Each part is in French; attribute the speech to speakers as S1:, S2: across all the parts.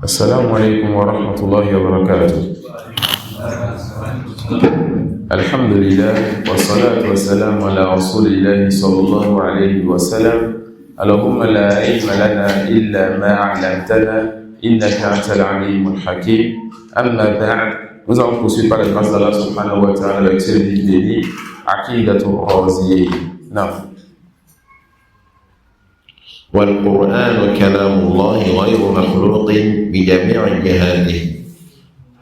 S1: Assalamu alaikum wa rahmatullahi wa barakatuh. Alhamdulillah, wa salatu wa salam ala rasulillahi sallallahu alayhi wa sallam. Allahumma la ilma lana illa ma 'allamtana innaka antal alimul hakim. Amma ba'd, nous allons poursuivre par la grâce d'Allah subhanahu wa ta'ala avec ce livre dédié Aqidatul Raziyayn.
S2: والقرآن كلام الله غير مخلوق بجميع جهاته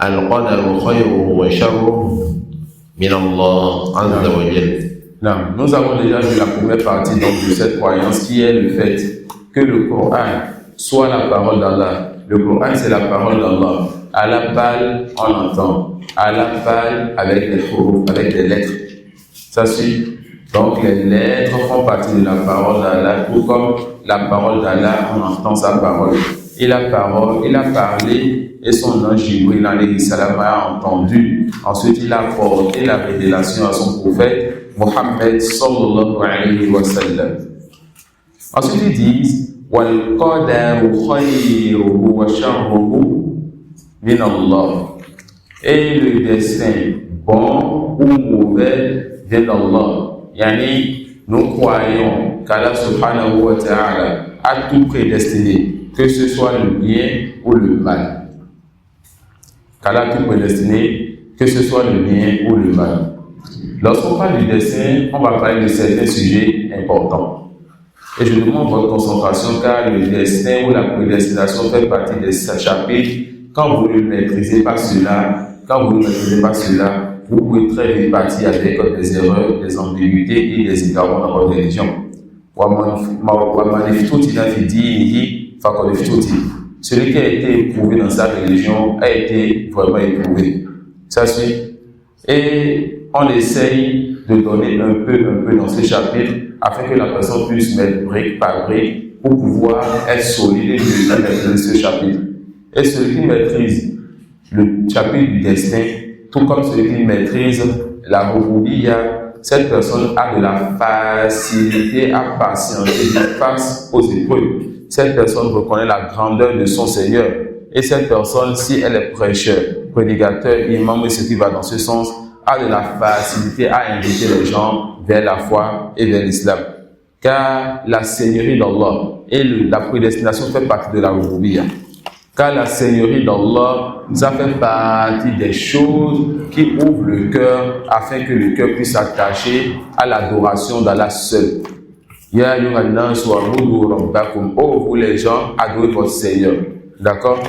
S2: القدر خيره وشره من الله عز وجل.
S1: Nous avons déjà vu la première partie donc, de cette croyance qui est le fait que le Coran soit la parole d'Allah. Le Coran c'est la parole d'Allah. Allah parle, on entend. Allah parle avec des huruf, avec des lettres. Ça suit. Donc les lettres font partie de la parole d'Allah, tout comme la parole d'Allah, on entend sa parole. Et la parole, il a parlé et son ange Jibril alayhi salam a entendu. Ensuite, il a porté la révélation à son prophète Mohammed sallallahu alayhi wa sallam. Ensuite, ils disent wal qadaru khayruhu wa sharruhu min Allah. Et le destin, bon ou mauvais, vient d'Allah. Yani, nous croyons qu'Allah subhanahu wa ta'ala a tout prédestiné, que ce soit le bien ou le mal. Qu'Allah a tout prédestiné, que ce soit le bien ou le mal. Lorsqu'on parle du destin, on va parler de certains sujets importants. Et je demande votre concentration car le destin ou la prédestination fait partie des chapitres. Quand vous ne maîtrisez pas cela, vous pouvez très vite partir avec des erreurs, des ambiguïtés et des égarements dans votre religion. Celui qui a été éprouvé dans sa religion a été vraiment éprouvé. Ça suit. Et on essaye de donner un peu dans ces chapitres afin que la personne puisse mettre brique par brique pour pouvoir être solide et bien maîtriser ce chapitre. Et celui qui maîtrise le chapitre du destin, tout comme celui qui maîtrise la rububiyya, cette personne a de la facilité à patienter face aux épreuves. Cette personne reconnaît la grandeur de son Seigneur. Et cette personne, si elle est prêcheur, prédicateur, imam et ce qui va dans ce sens, a de la facilité à inviter les gens vers la foi et vers l'islam. Car la seigneurie d'Allah et la prédestination fait partie de la rububiyya. Car la seigneurie d'Allah, ça fait partie des choses qui ouvrent le cœur afin que le cœur puisse s'attacher à l'adoration d'Allah seul. Ya ayyuhan nasu wa'budu rabbakum. Oh, vous les gens, adorez votre Seigneur. D'accord?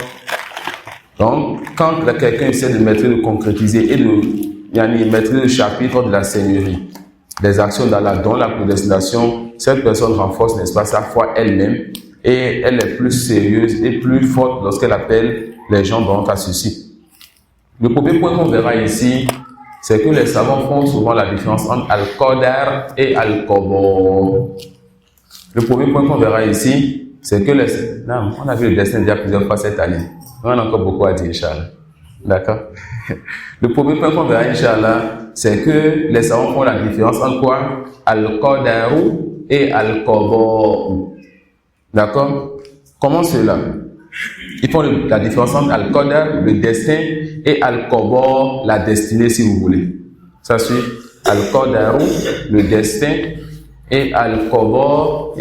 S1: Donc, quand quelqu'un essaie de maîtriser, de concrétiser et de maîtriser le chapitre de la seigneurie, des actions d'Allah, dont la prédestination, cette personne renforce, n'est-ce pas, sa foi elle-même. Et elle est plus sérieuse et plus forte lorsqu'elle appelle les gens donc à ceci. Le premier point qu'on verra ici, c'est que les savants font souvent la différence entre Al-Qadar et Al-Qadar. Le premier point qu'on verra ici, c'est que on a vu le destin déjà plusieurs fois cette année. On a encore beaucoup à dire, Inch'Allah. D'accord? Le premier point qu'on verra, Inch'Allah, c'est que les savants font la différence entre quoi? Al-Qadar et Al-Qadar. D'accord? Comment cela? Ils font la différence entre Al-Qadar, le destin, et Al-Qadar, la destinée, si vous voulez. Ça suit. Al-Qadar, le destin, et Al-Qadar,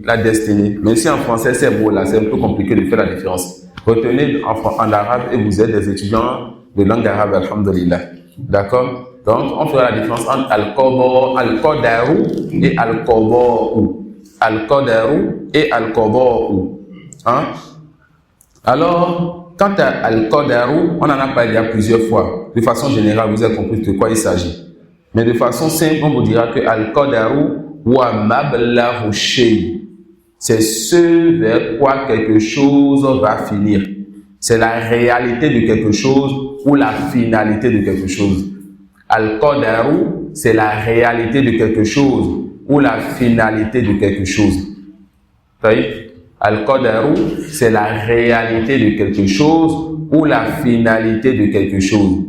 S1: la destinée. Même si en français c'est beau, là, c'est un peu compliqué de faire la différence. Retenez en arabe et vous êtes des étudiants de langue arabe, alhamdulillah. D'accord? Donc, on fera la différence entre Al-Qadar et Al-Qadar. Al-Qadaru et Al-Qada'u. Hein? Alors, quant à Al-Qadaru, on en a parlé il y a plusieurs fois. De façon générale, vous avez compris de quoi il s'agit. Mais de façon simple, on vous dira que Al-Qadaru wa mablaghu shay. C'est ce vers quoi quelque chose va finir. C'est la réalité de quelque chose ou la finalité de quelque chose. Al-Qadaru, c'est la réalité de quelque chose ou la finalité de quelque chose. Al-Qadaru, c'est la réalité de quelque chose ou la finalité de quelque chose.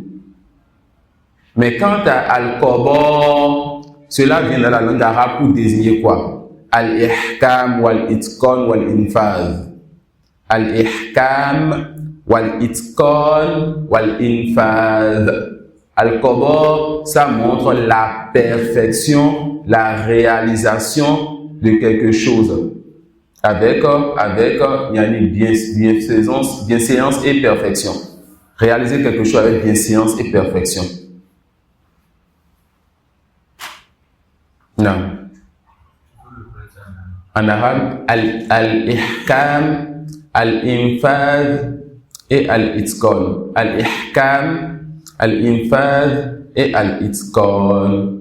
S1: Mais quant à Al-Qadar, cela vient dans la langue arabe pour désigner quoi? Al-Ihkam wal-Itqan wal-Infaz. al-ihkam, wal-itqan, wal-infadh. Al-qada, ça montre la perfection, la réalisation de quelque chose. Avec bienséance et perfection. Réaliser quelque chose avec bienséance et perfection. Non. En arabe, al-ihkam, al-infadh et al-itqan. Al-ihkam, al-infadh et al-itqan.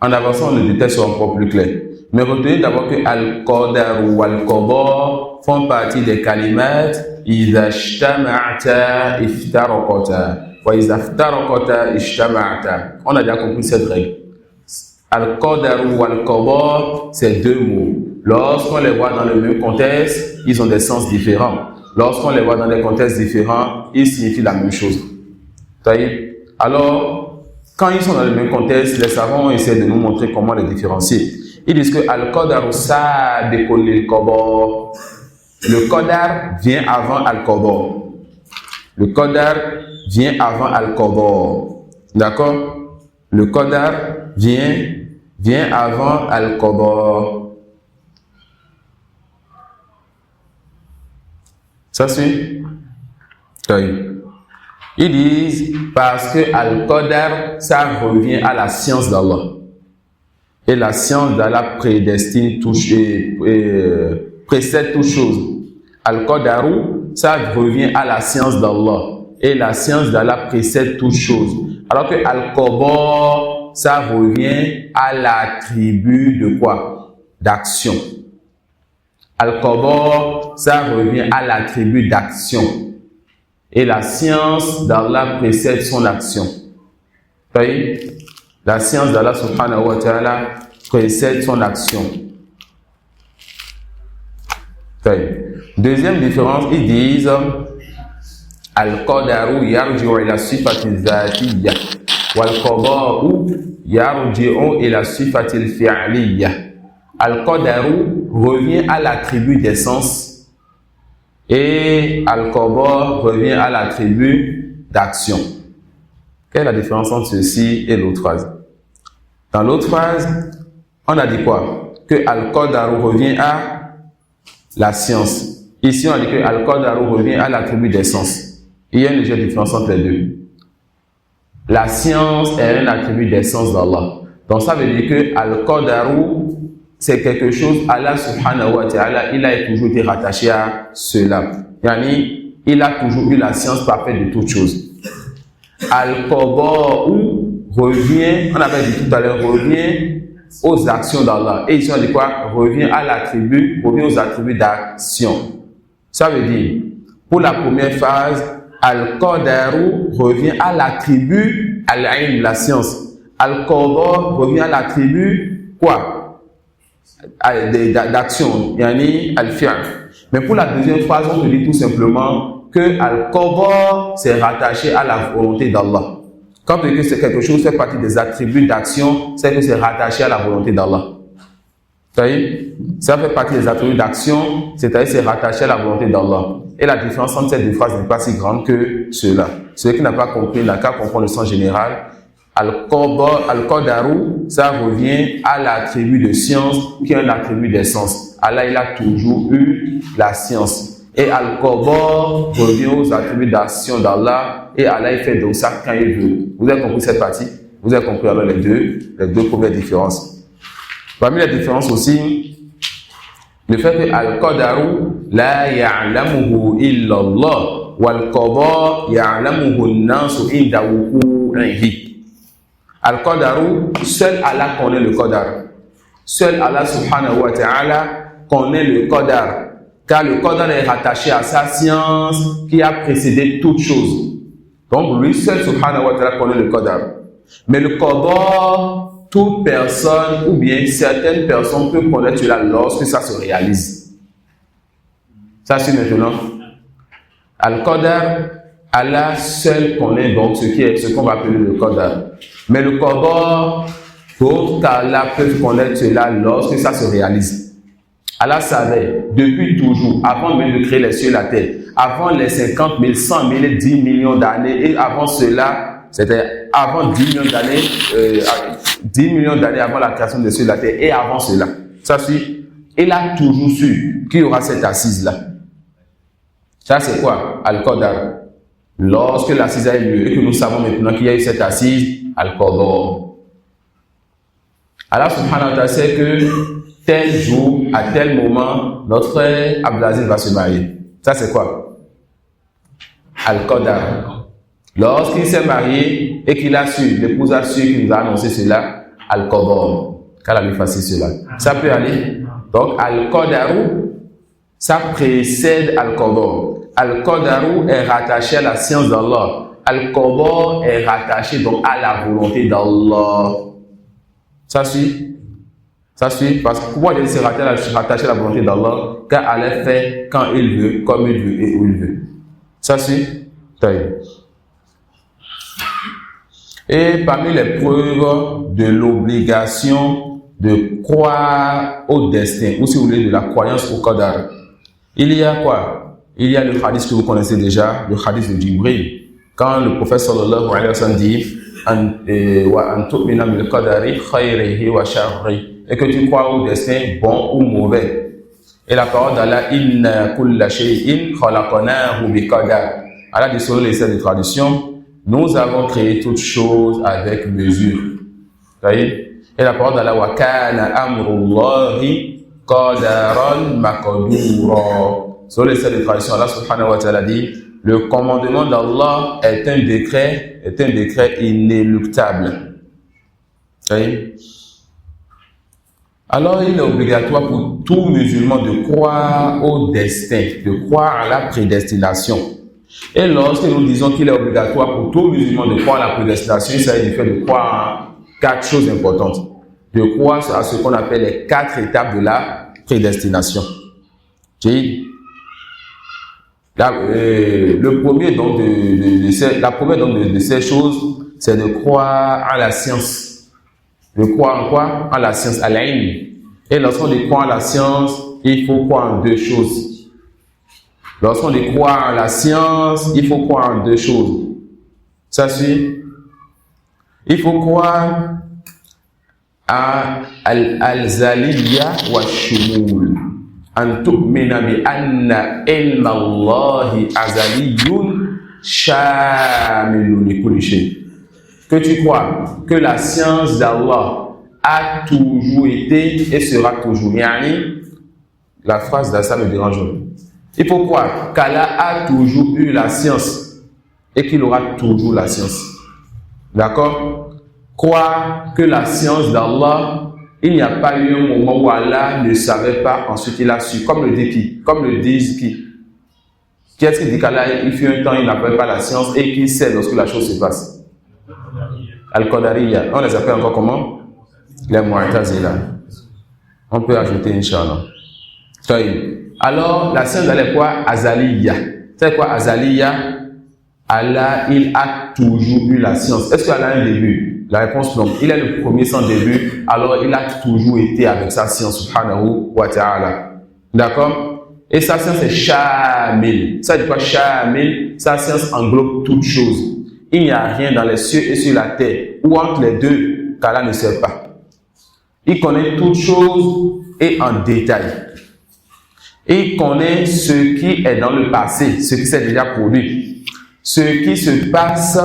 S1: En avançant, les détails seront encore plus clairs. Mais retenez d'abord que al-qadar ou al-qada font partie des kalimat idha ijtama'ta iftaraqata wa idha iftaraqata ijtama'ta. On a déjà compris cette règle. Al-qadar ou al-qada, c'est deux mots. Lorsqu'on les voit dans le même contexte, ils ont des sens différents. Lorsqu'on les voit dans des contextes différents, ils signifient la même chose. Alors, quand ils sont dans le même contexte, les savants essaient de nous montrer comment les différencier. Ils disent que al-qadaru sabiqun lil-qada. Le qadar vient avant al-qada. Le qadar vient avant al-qada. D'accord? Le qadar vient avant al-qada. Ça suit? Oui. Ils disent parce que al-qadar, ça revient à la science d'Allah. Et la science d'Allah prédestine précède toute chose. Al-qadaru, ça revient à la science d'Allah. Et la science d'Allah précède toute chose. Alors que al-qada, ça revient à l'attribut de quoi? D'action. Al-qada, ça revient à l'attribut d'action. Et la science d'Allah précède son action. Vous voyez? La science d'Allah subhanahu wa ta'ala précède son action. Deuxième différence, ils disent al-qadaru yarji'u ila sifati dhatiyya wal-qada'u yarji'u ila sifati al-fi'liyya. Al-qadaru revient à l'attribut d'essence et al-qada revient à l'attribut d'action. Quelle est la différence entre ceci et l'autre phrase? Dans l'autre phrase, on a dit quoi? Que al-qadaru revient à la science. Ici, on a dit que al-qadaru revient à l'attribut d'essence. Il y a une légère différence entre les deux. La science est un attribut d'essence d'Allah. Donc ça veut dire que al-qadaru, c'est quelque chose, Allah subhanahu wa ta'ala, il a toujours été rattaché à cela. Yani, il a toujours eu la science parfaite de toutes choses. Al-qada'u revient, on avait dit tout à l'heure, revient aux actions d'Allah. Et ici on dit quoi? Revient à l'attribut, revient aux attributs d'action. Ça veut dire, pour la première phase, al-qadaru revient à l'attribut al-ilm, la science. Al-qada revient à l'attribut quoi? D'action, yani al-fi'l. Mais pour la deuxième phase, on te dit tout simplement que al-qada c'est rattaché à la volonté d'Allah. Quand on dit que c'est quelque chose fait partie des attributs d'action, c'est que c'est rattaché à la volonté d'Allah. Ça fait partie des attributs d'action, c'est-à-dire c'est rattaché à la volonté d'Allah. Et la différence entre ces deux phrases n'est pas si grande que cela. Celui qui n'a pas compris n'a qu'à comprendre le sens général. Al-qadaru, ça revient à l'attribut de science qui est un attribut d'essence. Allah, il a toujours eu la science. Et al-qada revient aux attributs d'action d'Allah et Allah il fait donc ça quand il veut. Vous avez compris cette partie? Vous avez compris alors les deux premières différences. Parmi les différences aussi, le fait que al-qadaru la ya'lamuhu illa Allah wal-qada ya'lamuhu an-nasu inda wuqu'ihi. Al-qadaru, seul Allah connaît le qadar. Seul Allah subhanahu wa ta'ala connaît le qadar. Car le qadar est rattaché à sa science qui a précédé toute chose. Donc lui seul subhanahu wa ta'ala connaît le qadar. Mais le qadar, toute personne ou bien certaines personnes peuvent connaître cela lorsque ça se réalise. Ça c'est maintenant. Al-qadar, Allah seul connaît donc ce qu'on va appeler le qadar. Mais le qadar, d'autres qu'Allah peuvent connaître cela lorsque ça se réalise. Allah savait depuis toujours, avant même de créer les cieux et la terre, avant les 50 000, 100 000, 10 millions d'années, et avant cela, c'était avant 10 millions d'années, 10 millions d'années avant la création des cieux et la terre, et avant cela. Ça suit. Il a toujours su qu'il y aura cette assise-là. Ça, c'est quoi? Al-Qadar. Lorsque l'assise a eu lieu, et que nous savons maintenant qu'il y a eu cette assise, Al-Qadar. Allah subhanahu wa ta'ala sait que tel jour, à tel moment, notre frère Abdelaziz va se marier. Ça, c'est quoi? Al-Qadar. Lorsqu'il s'est marié et qu'il a su, l'épouse a su qu'il nous a annoncé cela, Al-Qadar. Qu'elle a lui facile cela. Ça peut aller. Donc, Al-Qadaru, ça précède Al-Qadar. Al-Qadaru est rattaché à la science d'Allah. Al-Qadar est rattaché donc à la volonté d'Allah. Ça suit? Ça suit? Parce que pourquoi il s'est rattaché à la volonté d'Allah? Car Allah fait quand il veut, comme il veut et où il veut. Ça suit? Et parmi les preuves de l'obligation de croire au destin, ou si vous voulez, de la croyance au Qadar, il y a quoi? Il y a le hadith que vous connaissez déjà, le hadith de Jibril. Quand le prophète sallallahu alayhi wa sallam dit et que tu crois au destin bon ou mauvais. Et la parole d'Allah, inna kulla shay'in khalaqnahu bi qadar. Allah dit selon les de tradition, nous avons créé toutes choses avec mesure. Et la parole d'Allah, wa kana amrullahi qadaran maqdura. Selon les de tradition, Allah subhanahu wa ta'ala dit, le commandement d'Allah est un décret inéluctable. Alors, il est obligatoire pour tout musulman de croire au destin, de croire à la prédestination. Et lorsque nous disons qu'il est obligatoire pour tout musulman de croire à la prédestination, il s'agit du fait de croire à 4 choses importantes. De croire à ce qu'on appelle les 4 étapes de la prédestination. Le premier donc la première donc de ces choses, c'est de croire à la science. De croire en quoi? En la science, à l'ilm. Et lorsqu'on dit croire à la science, il faut croire en 2 choses. Lorsqu'on dit croire à la science, il faut croire en 2 choses. Ça suit? Il faut croire à al-zaliyya wa shumul. An tu'mina bi anna ilma Allahi azaliyyun shamilun li kulli shay. Que tu crois que la science d'Allah a toujours été et sera toujours. Yani, la phrase d'Assa me dérange. Il faut croire qu'Allah a toujours eu la science et qu'il aura toujours la science. D'accord? Croire que la science d'Allah, il n'y a pas eu un moment où Allah ne savait pas, ensuite il a su. Comme le dit qui? Comme le disent qui? Qui est-ce qui dit qu'Allah, il fut un temps, il n'appelle pas la science et qu'il sait lorsque la chose se passe? Al-Qadariyya. On les appelle encore comment? Les Mu'tazila. On peut ajouter Inch'Allah. Alors, la science d'Allah est quoi? Azaliyya. C'est quoi Azaliyya? Allah, il a toujours eu la science. Est-ce qu'Allah a un début? La réponse non. Il est le premier sans début, alors il a toujours été avec sa science, subhanahu wa ta'ala. D'accord? Et sa science est shamil. Ça dit quoi shamil? Sa science englobe toutes choses. Il n'y a rien dans les cieux et sur la terre, ou entre les deux, qu'Allah ne sait pas. Il connaît toutes choses et en détail. Il connaît ce qui est dans le passé, ce qui s'est déjà produit, ce qui se passe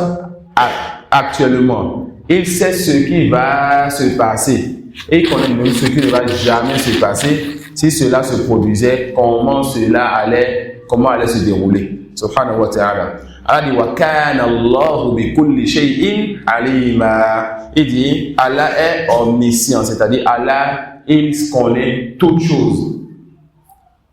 S1: actuellement. Il sait ce qui va se passer. Et il connaît même ce qui ne va jamais se passer. Si cela se produisait, comment allait se dérouler. Subhanahu wa ta'ala. Allah dit wa kana Allahu bi kulli shay'in alima. Il dit Allah est omniscient, c'est-à-dire Allah il connaît toutes choses.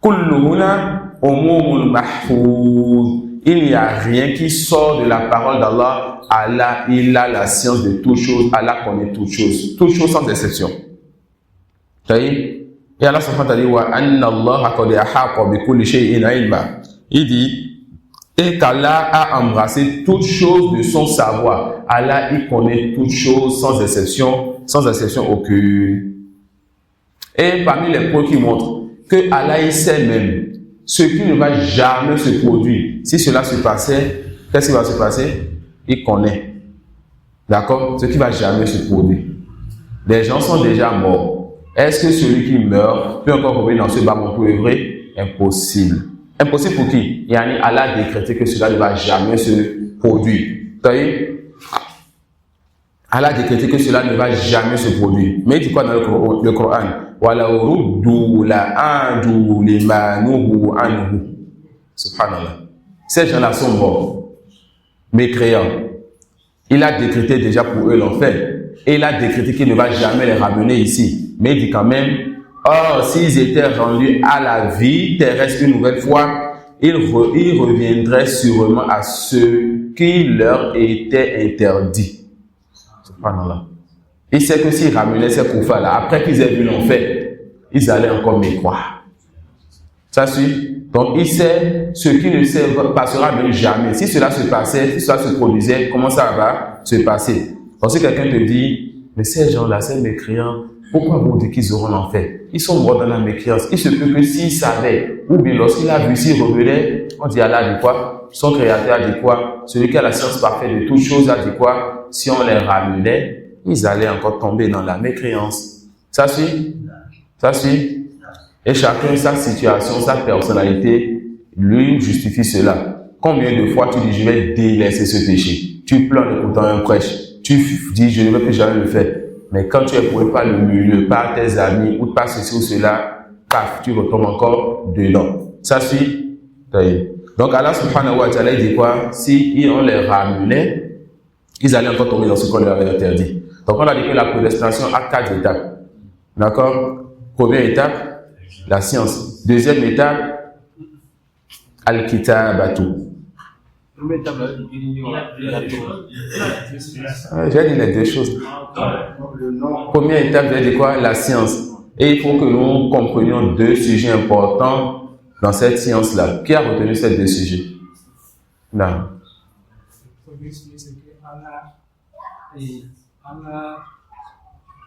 S1: Kulluhuna umumul mahfuz. Il n'y a rien qui sort de la parole d'Allah. Allah il a la science de toutes choses. Allah connaît toutes choses sans exception. Et Allah subhanahu wa ta'ala dit wa anna Allah qad ahata bi kulli shay'in ilma. Il dit et qu'Allah a embrassé toutes choses de son savoir. Allah, il connaît toutes choses sans exception aucune. Et parmi les points qui montrent que Allah il sait même ce qui ne va jamais se produire. Si cela se passait, qu'est-ce qui va se passer? Il connaît. D'accord? Ce qui ne va jamais se produire. Les gens sont déjà morts. Est-ce que celui qui meurt peut encore revenir dans ce bas monde pour œuvrer? Impossible. Impossible pour qui? Yani Allah a décrété que cela ne va jamais se produire. Vous voyez? Allah a décrété que cela ne va jamais se produire. Mais il dit quoi dans le Coran? Subhanallah. Ces gens-là sont morts, mécréants. Il a décrété déjà pour eux l'enfer. Et il a décrété qu'il ne va jamais les ramener ici. Mais il dit quand même, or, s'ils étaient rendus à la vie terrestre une nouvelle fois, ils reviendraient sûrement à ce qui leur était interdit. Subhanallah. Il sait que s'ils ramenaient ces koufars-là, après qu'ils aient vu l'enfer, ils allaient encore mécroire. Ça suit. Donc, il sait ce qui ne se passera même jamais. Si cela se passait, si cela se produisait, comment ça va se passer? Donc, si quelqu'un te dit, mais ces gens-là, ces mécréants, pourquoi vous dites qu'ils auront l'enfer? Ils sont morts dans la mécréance. Il se peut que s'il savait, ou bien lorsqu'il a vu, s'il revenait, on dit Allah a dit quoi? Son créateur a dit quoi? Celui qui a la science parfaite de toutes choses a dit quoi? Si on les ramenait, ils allaient encore tomber dans la mécréance. Ça suit? Ça suit? Et chacun, sa situation, sa personnalité, lui justifie cela. Combien de fois tu dis, je vais délaisser ce péché? Tu pleures en écoutant un prêche. Tu dis, je ne vais plus jamais le faire. Mais quand tu es éprouvé par le milieu, par tes amis, ou par ceci ou cela, paf, tu retombes encore dedans. Ça suit? Donc Allah subhanahu wa ta'ala dit quoi? Si on les ramenait, ils allaient encore tomber dans ce qu'on leur avait interdit. Donc on a dit que la prédestination a 4 étapes. D'accord? Première étape, la science. Deuxième étape, Al-Kitabatu. J'ai dit les deux choses. Première étape, j'ai dit quoi? La science. Et il faut que nous comprenions 2 sujets importants dans cette science-là. Qui a retenu ces 2 sujets? Non.
S3: Le premier sujet, c'est que Allah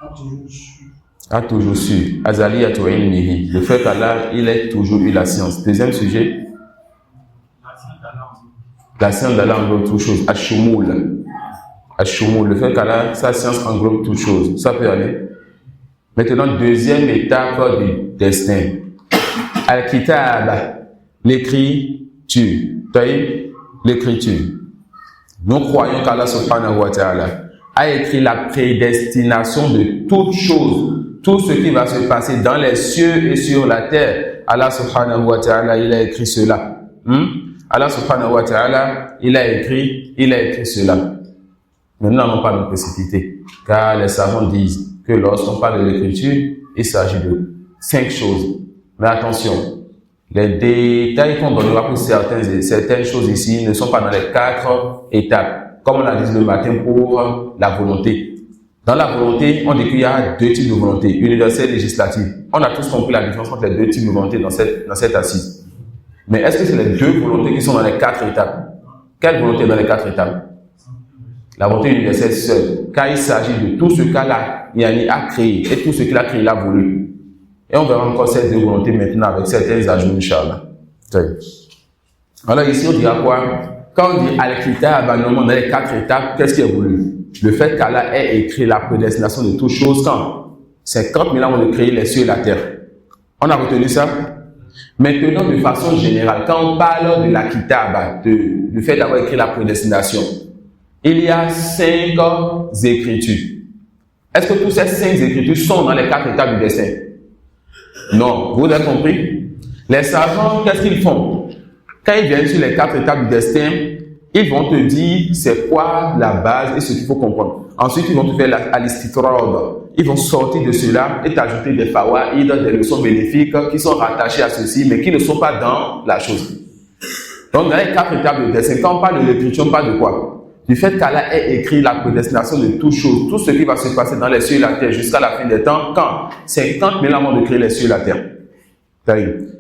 S3: a toujours su.
S1: Azaliyatu ilmihi. Le fait qu'Allah, il ait toujours eu la science. Deuxième sujet. La science d'Allah englobe toutes choses. Ash-Shumul. Ash-Shumul. Le fait qu'Allah, sa science englobe toutes choses. Ça peut aller. Maintenant, deuxième étape du destin. Al-Kitab. L'écriture. L'écriture. Nous croyons qu'Allah subhanahu wa ta'ala a écrit la prédestination de toutes choses. Tout ce qui va se passer dans les cieux et sur la terre. Allah subhanahu wa ta'ala, il a écrit cela. Allah subhanahu wa ta'ala, il a écrit cela. Mais nous n'allons pas nous précipiter. Car les savants disent que lorsqu'on parle de l'écriture, il s'agit de 5 choses. Mais attention, les détails qu'on donnera pour certaines choses ici ne sont pas dans les 4 étapes. Comme on l'a dit le matin pour la volonté. Dans la volonté, on dit qu'il y a 2 types de volonté, universelle et législative. On a tous compris la différence entre les 2 types de volonté dans cette assise. Mais est-ce que c'est les 2 volontés qui sont dans les 4 étapes? Quelle volonté est dans les 4 étapes? La volonté universelle seule, car il s'agit de tout ce qu'Allah a créé et tout ce qu'il a créé, il a voulu. Et on verra encore ces 2 volontés maintenant avec certains ajouts, Inch'Allah. Alors ici, on dira quoi? Quand on dit Al-Kitab, dans les 4 étapes, qu'est-ce qui est voulu? Le fait qu'Allah ait écrit la prédestination de toutes choses quand 50 000 ans ont créé les cieux et la terre. On a retenu ça? Maintenant, de façon générale, quand on parle de la Kitab, du fait d'avoir écrit la prédestination, il y a 5 écritures. Est-ce que toutes ces 5 écritures sont dans les 4 étapes du destin? Non. Vous avez compris? Les savants, qu'est-ce qu'ils font? Quand ils viennent sur les 4 étapes du destin, ils vont te dire c'est quoi la base et ce qu'il faut comprendre. Ensuite, ils vont te faire al-istitrad. Ils vont sortir de cela et t'ajouter des fawaïd, des leçons bénéfiques qui sont rattachées à ceci, mais qui ne sont pas dans la chose. Donc, dans les 4 étapes de destin, quand on parle de l'écriture, on parle de quoi? Du fait qu'Allah ait écrit la prédestination de toutes choses, tout ce qui va se passer dans les cieux et la terre jusqu'à la fin des temps, quand 50 000 ans avant de créer les cieux et la terre.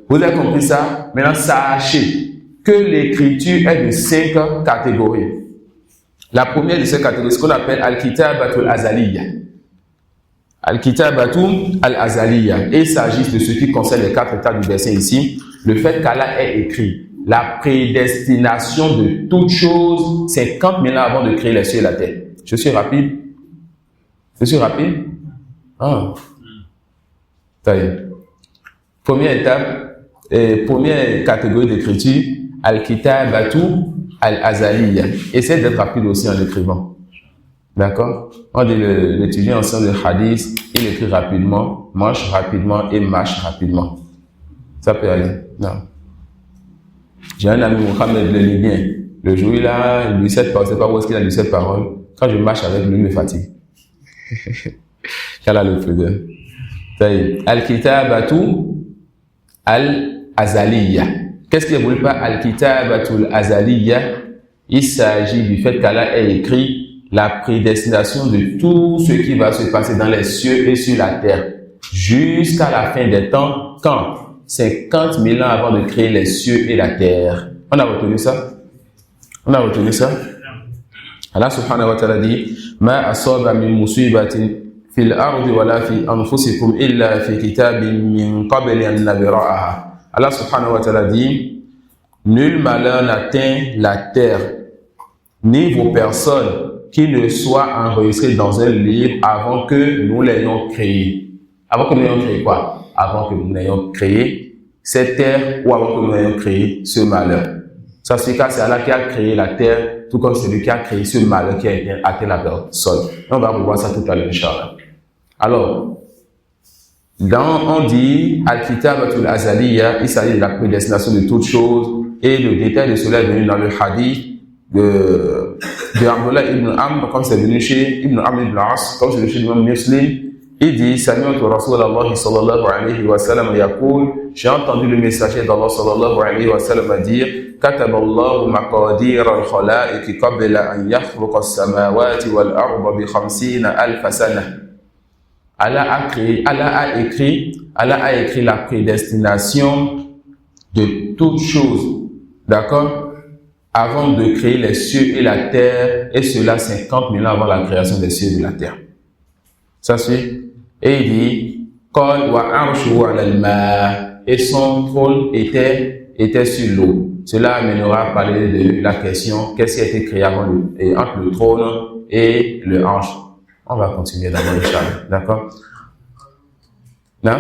S1: Vous avez compris ça? Maintenant, sachez que l'écriture est de 5 catégories. La première de ces catégories, ce qu'on appelle Al-Kitabatul Azaliyya. Al-Kitabatu al-Azaliya. Et il s'agit de ce qui concerne les 4 états du verset ici. Le fait qu'Allah ait écrit la prédestination de toutes choses 50 000 ans avant de créer les cieux et la terre. Je suis rapide? Ah. Ça y est. Première étape, première catégorie d'écriture, Al-Kitabatu al-Azaliya. Essaye d'être rapide aussi en écrivant. D'accord? On dit l'étudiant ensemble de hadith, il écrit rapidement, mange rapidement et marche rapidement. Ça peut aller. Non. J'ai un ami, Mohamed, le Libyen. Le jour où il a lu cette parole, je ne sais pas où est-ce qu'il a lu cette parole. Quand je marche avec lui, il me fatigue. Quel a le problème? Al-Kitabatu al-Azaliya. Qu'est-ce qu'il est voulu par Al-Kitabatu al-Azaliya? Il s'agit du fait qu'Allah ait écrit la prédestination de tout ce qui va se passer dans les cieux et sur la terre jusqu'à la fin des temps. Quand? 50 000 ans avant de créer les cieux et la terre. On a retenu ça? Allah subhanahu wa ta'ala dit Ma asaba min musibatin fil ardi wa la fi anfusikum illa fi kitabin min qabli an nabra'aha. Allah subhanahu wa ta'ala dit Nul malheur n'atteint la terre ni vos personnes qui ne soient enregistrées dans un livre avant que nous l'ayons créé. Avant que nous l'ayons créé quoi? Avant que nous l'ayons créé cette terre ou avant que nous l'ayons créé ce malheur. Ça veut dire que c'est Allah qui a créé la terre, tout comme celui qui a créé ce malheur qui a été atteint la personne. On va revoir ça tout à l'heure, Inch'Allah. Alors, on dit Al-Kitabatul Azaliya, il s'agit de la prédestination de toutes choses, et le détail de cela est venu dans le hadith de Abdullah ibn Amr, comme c'est venu chez Ibn Amr ibn As, comme c'est venu chez l'imam Muslim. Il dit, Sami'tu Rasulallah sallallahu alayhi wa sallam yaqul, j'ai entendu le messager d'Allah sallallahu alayhi wa sallam dire, Kataballahu maqadir al-khalaiq qabla an yakhluqa as-samawati wal-arda bi 50,000 sana. Allah a écrit la prédestination de toutes choses, d'accord, avant de créer les cieux et la terre, et cela 50 000 ans avant la création des cieux et de la terre. Ça suit. Et il dit, Qal wa arshuhu 'ala al-ma', et son trône était sur l'eau. Cela amènera à parler de la question, qu'est-ce qui a été créé avant entre le trône et le hanche. On va continuer d'abord le châle, d'accord? Non?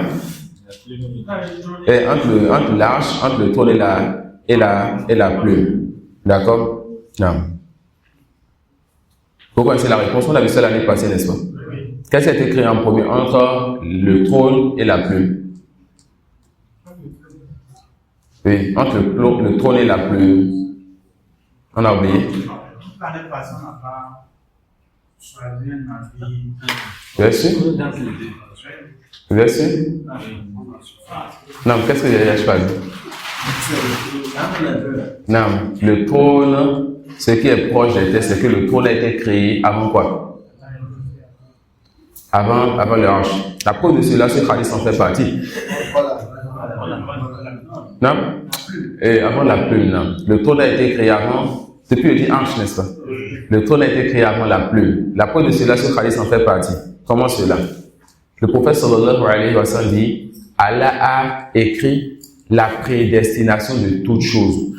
S1: Et entre l'arche, entre le trône et la plume. D'accord? Non. Vous connaissez la réponse, on a vu ça l'année passée, n'est-ce pas? Qu'est-ce qui a été créé en premier entre le trône et la plume? Oui, entre le trône et la plume. On a oublié.
S4: L'année passée, on n'a pas choisi un avis.
S1: Bien sûr. Bien sûr. Non, qu'est-ce que j'ai choisi? Non, le trône, ce qui est proche des terres, c'est que le trône a été créé avant quoi? Avant le hanche. La preuve de cela, ce hadith en fait partie. Non? Et avant la plume, non. Le trône a été créé avant, depuis le dit hanche, n'est-ce pas? Le trône a été créé avant la plume. La preuve de cela, ce hadith en fait partie. Comment cela? Le prophète sallallahu alayhi wa sallam dit, Allah a écrit la prédestination de toutes choses.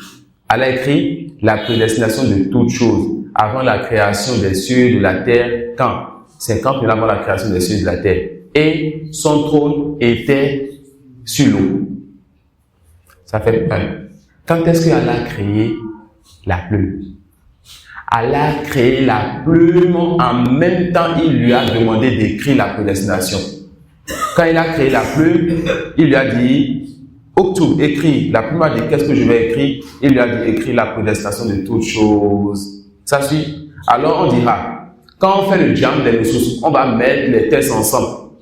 S1: Allah a écrit la prédestination de toutes choses avant la création des cieux et de la terre. Quand? 50 000 avant la création des cieux et de la terre. Et son trône était sur l'eau. Ça fait peur. Quand est-ce qu'Allah a créé la plume? Allah a créé la plume, en même temps, il lui a demandé d'écrire la prédestination. Quand il a créé la plume, il lui a dit, Octobre, écris. La plume a dit, qu'est-ce que je vais écrire? Il lui a dit, écris la prédestination de toutes choses. Ça suit? Alors on dira, quand on fait le jam des ressources, on va mettre les textes ensemble.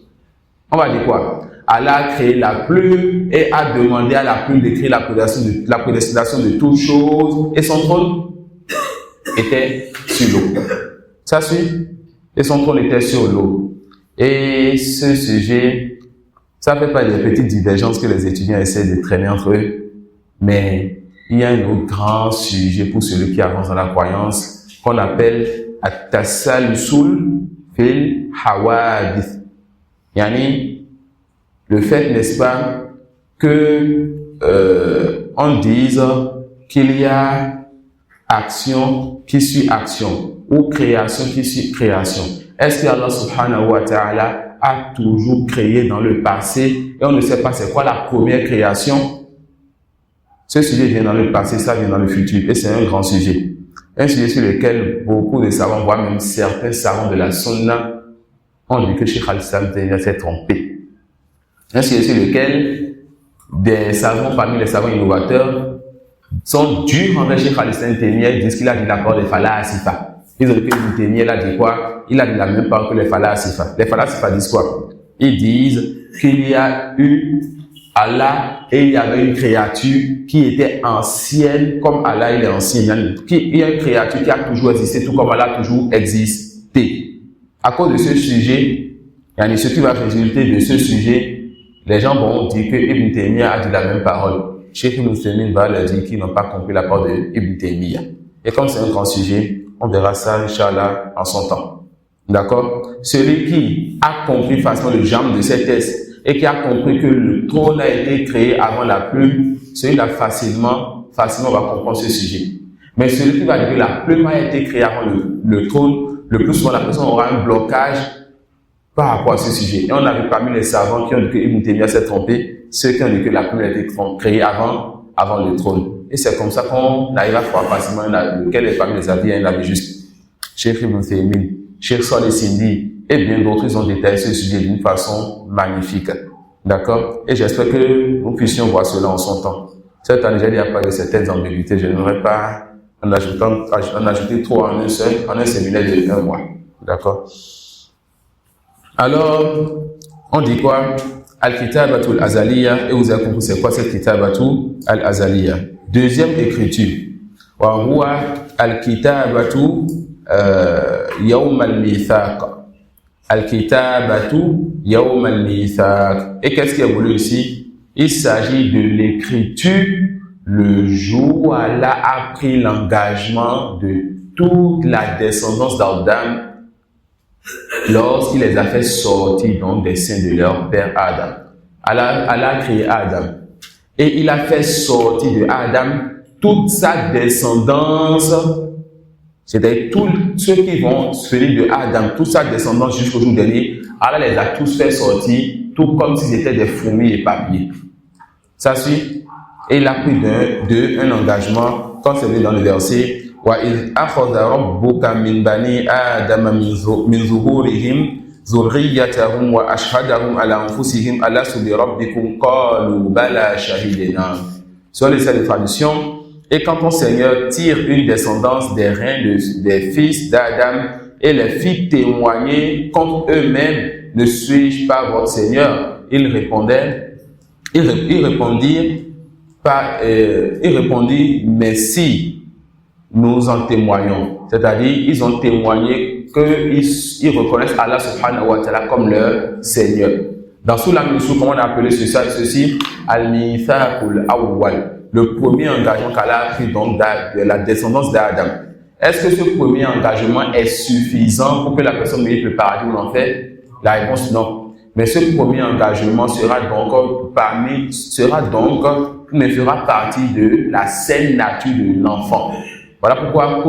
S1: On va dire quoi? Allah a créé la plume et a demandé à la plume d'écrire la prédestination de toutes choses, et son trône était sur l'eau. Ça suit? Et son trône était sur l'eau. Et ce sujet, ça fait pas des petites divergences que les étudiants essaient de traîner entre eux, mais il y a un autre grand sujet pour celui qui avance dans la croyance qu'on appelle At-Tasalsul fil Hawadith. Yani, le fait, n'est-ce pas, que on dise qu'il y a action qui suit action ou création qui suit création. Est-ce que Allah subhanahu wa ta'ala a toujours créé dans le passé et on ne sait pas c'est quoi la première création? Ce sujet vient dans le passé, ça vient dans le futur et c'est un grand sujet. Un sujet sur lequel beaucoup de savants, voire même certains savants de la Sunna, ont dit que Cheikh Al-Islam s'est trompé. Un sujet sur lequel des savants, parmi les savants innovateurs, sont durs envers Cheikh Al-Islam Taymiyya, ils disent qu'il a dit l'accord des Falasifa. Ils ont dit que Ibn Taymiyya, il a dit quoi? Il a dit la même part que les Falasifa. Les Falasifa disent quoi? Ils disent qu'il y a eu Allah et il y avait une créature qui était ancienne comme Allah il est ancien. Il y a une créature qui a toujours existé tout comme Allah a toujours existé. À cause de ce sujet, ce qui va résulter de ce sujet, les gens vont dire que Ibn Taymiyya a dit la même parole. Cheikh Ibn Taymiyya va leur dire qu'ils n'ont pas compris la parole de Ibn Taymiyya. Et comme c'est un grand sujet, on verra ça, Inch'Allah, en son temps. D'accord? Celui qui a compris facilement le germe de ces textes et qui a compris que le trône a été créé avant la plume, celui-là facilement va comprendre ce sujet. Mais celui qui va dire que la plume a été créée avant le trône, le plus souvent la personne aura un blocage par rapport à ce sujet. Et on a vu parmi les savants qui ont dit que Ibn Taymiyya s'est trompé, ceux qui ont dit que la plume a été créée avant le trône. Et c'est comme ça qu'on arrive à voir facilement lequel est parmi les avis, un avis juste. Cheikh Ibn Taymiyya, Cheikh Saleh Sindi et bien d'autres, ils ont détaillé ce sujet d'une façon magnifique. D'accord? Et j'espère que nous puissions voir cela en son temps. Cette année, il n'y a pas de certaines ambiguïtés. Je n'aimerais pas en ajouter trop en un séminaire de 1 mois. D'accord? Alors, on dit quoi? Al-Kitabatu al-Azaliya. Et vous avez compris c'est quoi cette Kitabatu al-Azaliya? Deuxième écriture. Wa huwa al-Kitabatu Yawm al-Mithaq. Al-Kitabatu Yawm al-Mithaq. Et qu'est-ce qui est voulu ici? Il s'agit de l'écriture le jour où Allah a pris l'engagement de toute la descendance d'Adam lorsqu'il les a fait sortir donc des seins de leur père Adam. Allah a créé Adam et il a fait sortir de Adam toute sa descendance, c'est-à-dire tous ceux qui vont venir de Adam, toute sa descendance jusqu'au jour dernier. Allah les a tous fait sortir tout comme s'ils étaient des fourmis éparpillées. Ça suit. Et il a pris un engagement, comme c'est vu dans le verset. وَإِذْ أَخَذَ رَبُّكَ مِنْ بَنِي آدَمَ مِنْ ظُهُورِهِمْ ذُرِّيَّتَهُمْ وَأَشْهَدَهُمْ عَلَى أَنفُسِهِمْ أَلَسْتُ بِرَبِّكُمْ قَالُوا بَلَى شَهِدْنَا. Sur les scènes de traduction, et quand ton Seigneur tire une descendance des reins des fils d'Adam et les fit témoigner contre eux-mêmes, ne suis-je pas votre Seigneur? Ils répondit, mais si nous en témoignons. C'est-à-dire, ils ont témoigné qu'ils reconnaissent Allah subhanahu wa ta'ala comme leur Seigneur. Dans Soula Moussou, comment on a appelé ceci? Al-Mithaqul Awwal. Le premier engagement qu'Allah a pris donc de la descendance d'Adam. Est-ce que ce premier engagement est suffisant pour que la personne mérite le paradis ou l'enfer? La réponse non. Mais ce premier engagement ne fera partie de la saine nature de l'enfant. Voilà pourquoi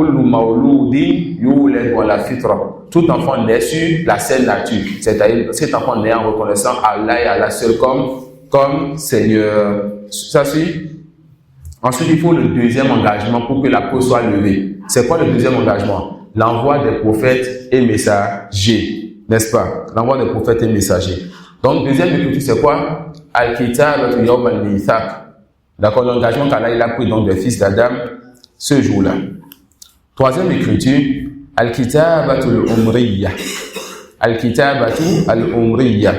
S1: tout enfant naît sur la saine nature, c'est-à-dire cet enfant naît en reconnaissant Allah et Allah seul comme Seigneur. Ça suit. Ensuite, il faut le deuxième engagement pour que la cause soit levée. C'est quoi le deuxième engagement? L'envoi des prophètes et messagers, n'est-ce pas? L'envoi des prophètes et messagers. Donc, deuxième écriture, c'est quoi? Al-Kitabatu Yawm al-Mithaq. D'accord, l'engagement qu'Allah a pris donc des fils d'Adam ce jour-là. Troisième écriture, Al-Kitabatu al-Umriyya. Al-Kitabatu al-Umriyya.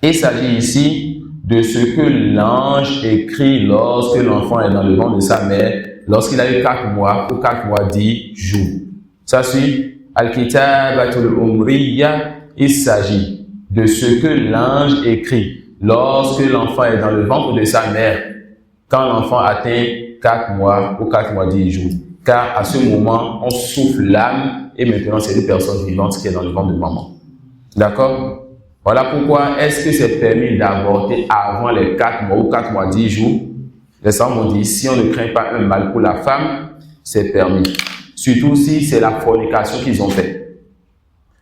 S1: Il s'agit ici de ce que l'ange écrit lorsque l'enfant est dans le ventre de sa mère, lorsqu'il a eu 4 mois ou 4 mois 10 jours. Ça suit, Al-Kitabatu al-Umriyya, il s'agit de ce que l'ange écrit lorsque l'enfant est dans le ventre de sa mère, quand l'enfant atteint 4 mois ou 4 mois 10 jours. Car à ce moment, on souffle l'âme et maintenant c'est une personne vivante qui est dans le ventre de maman. D'accord? Voilà pourquoi est-ce que c'est permis d'avorter avant les 4 mois ou 4 mois 10 jours? Les savants m'ont dit, si on ne craint pas un mal pour la femme, c'est permis. Surtout si c'est la fornication qu'ils ont fait.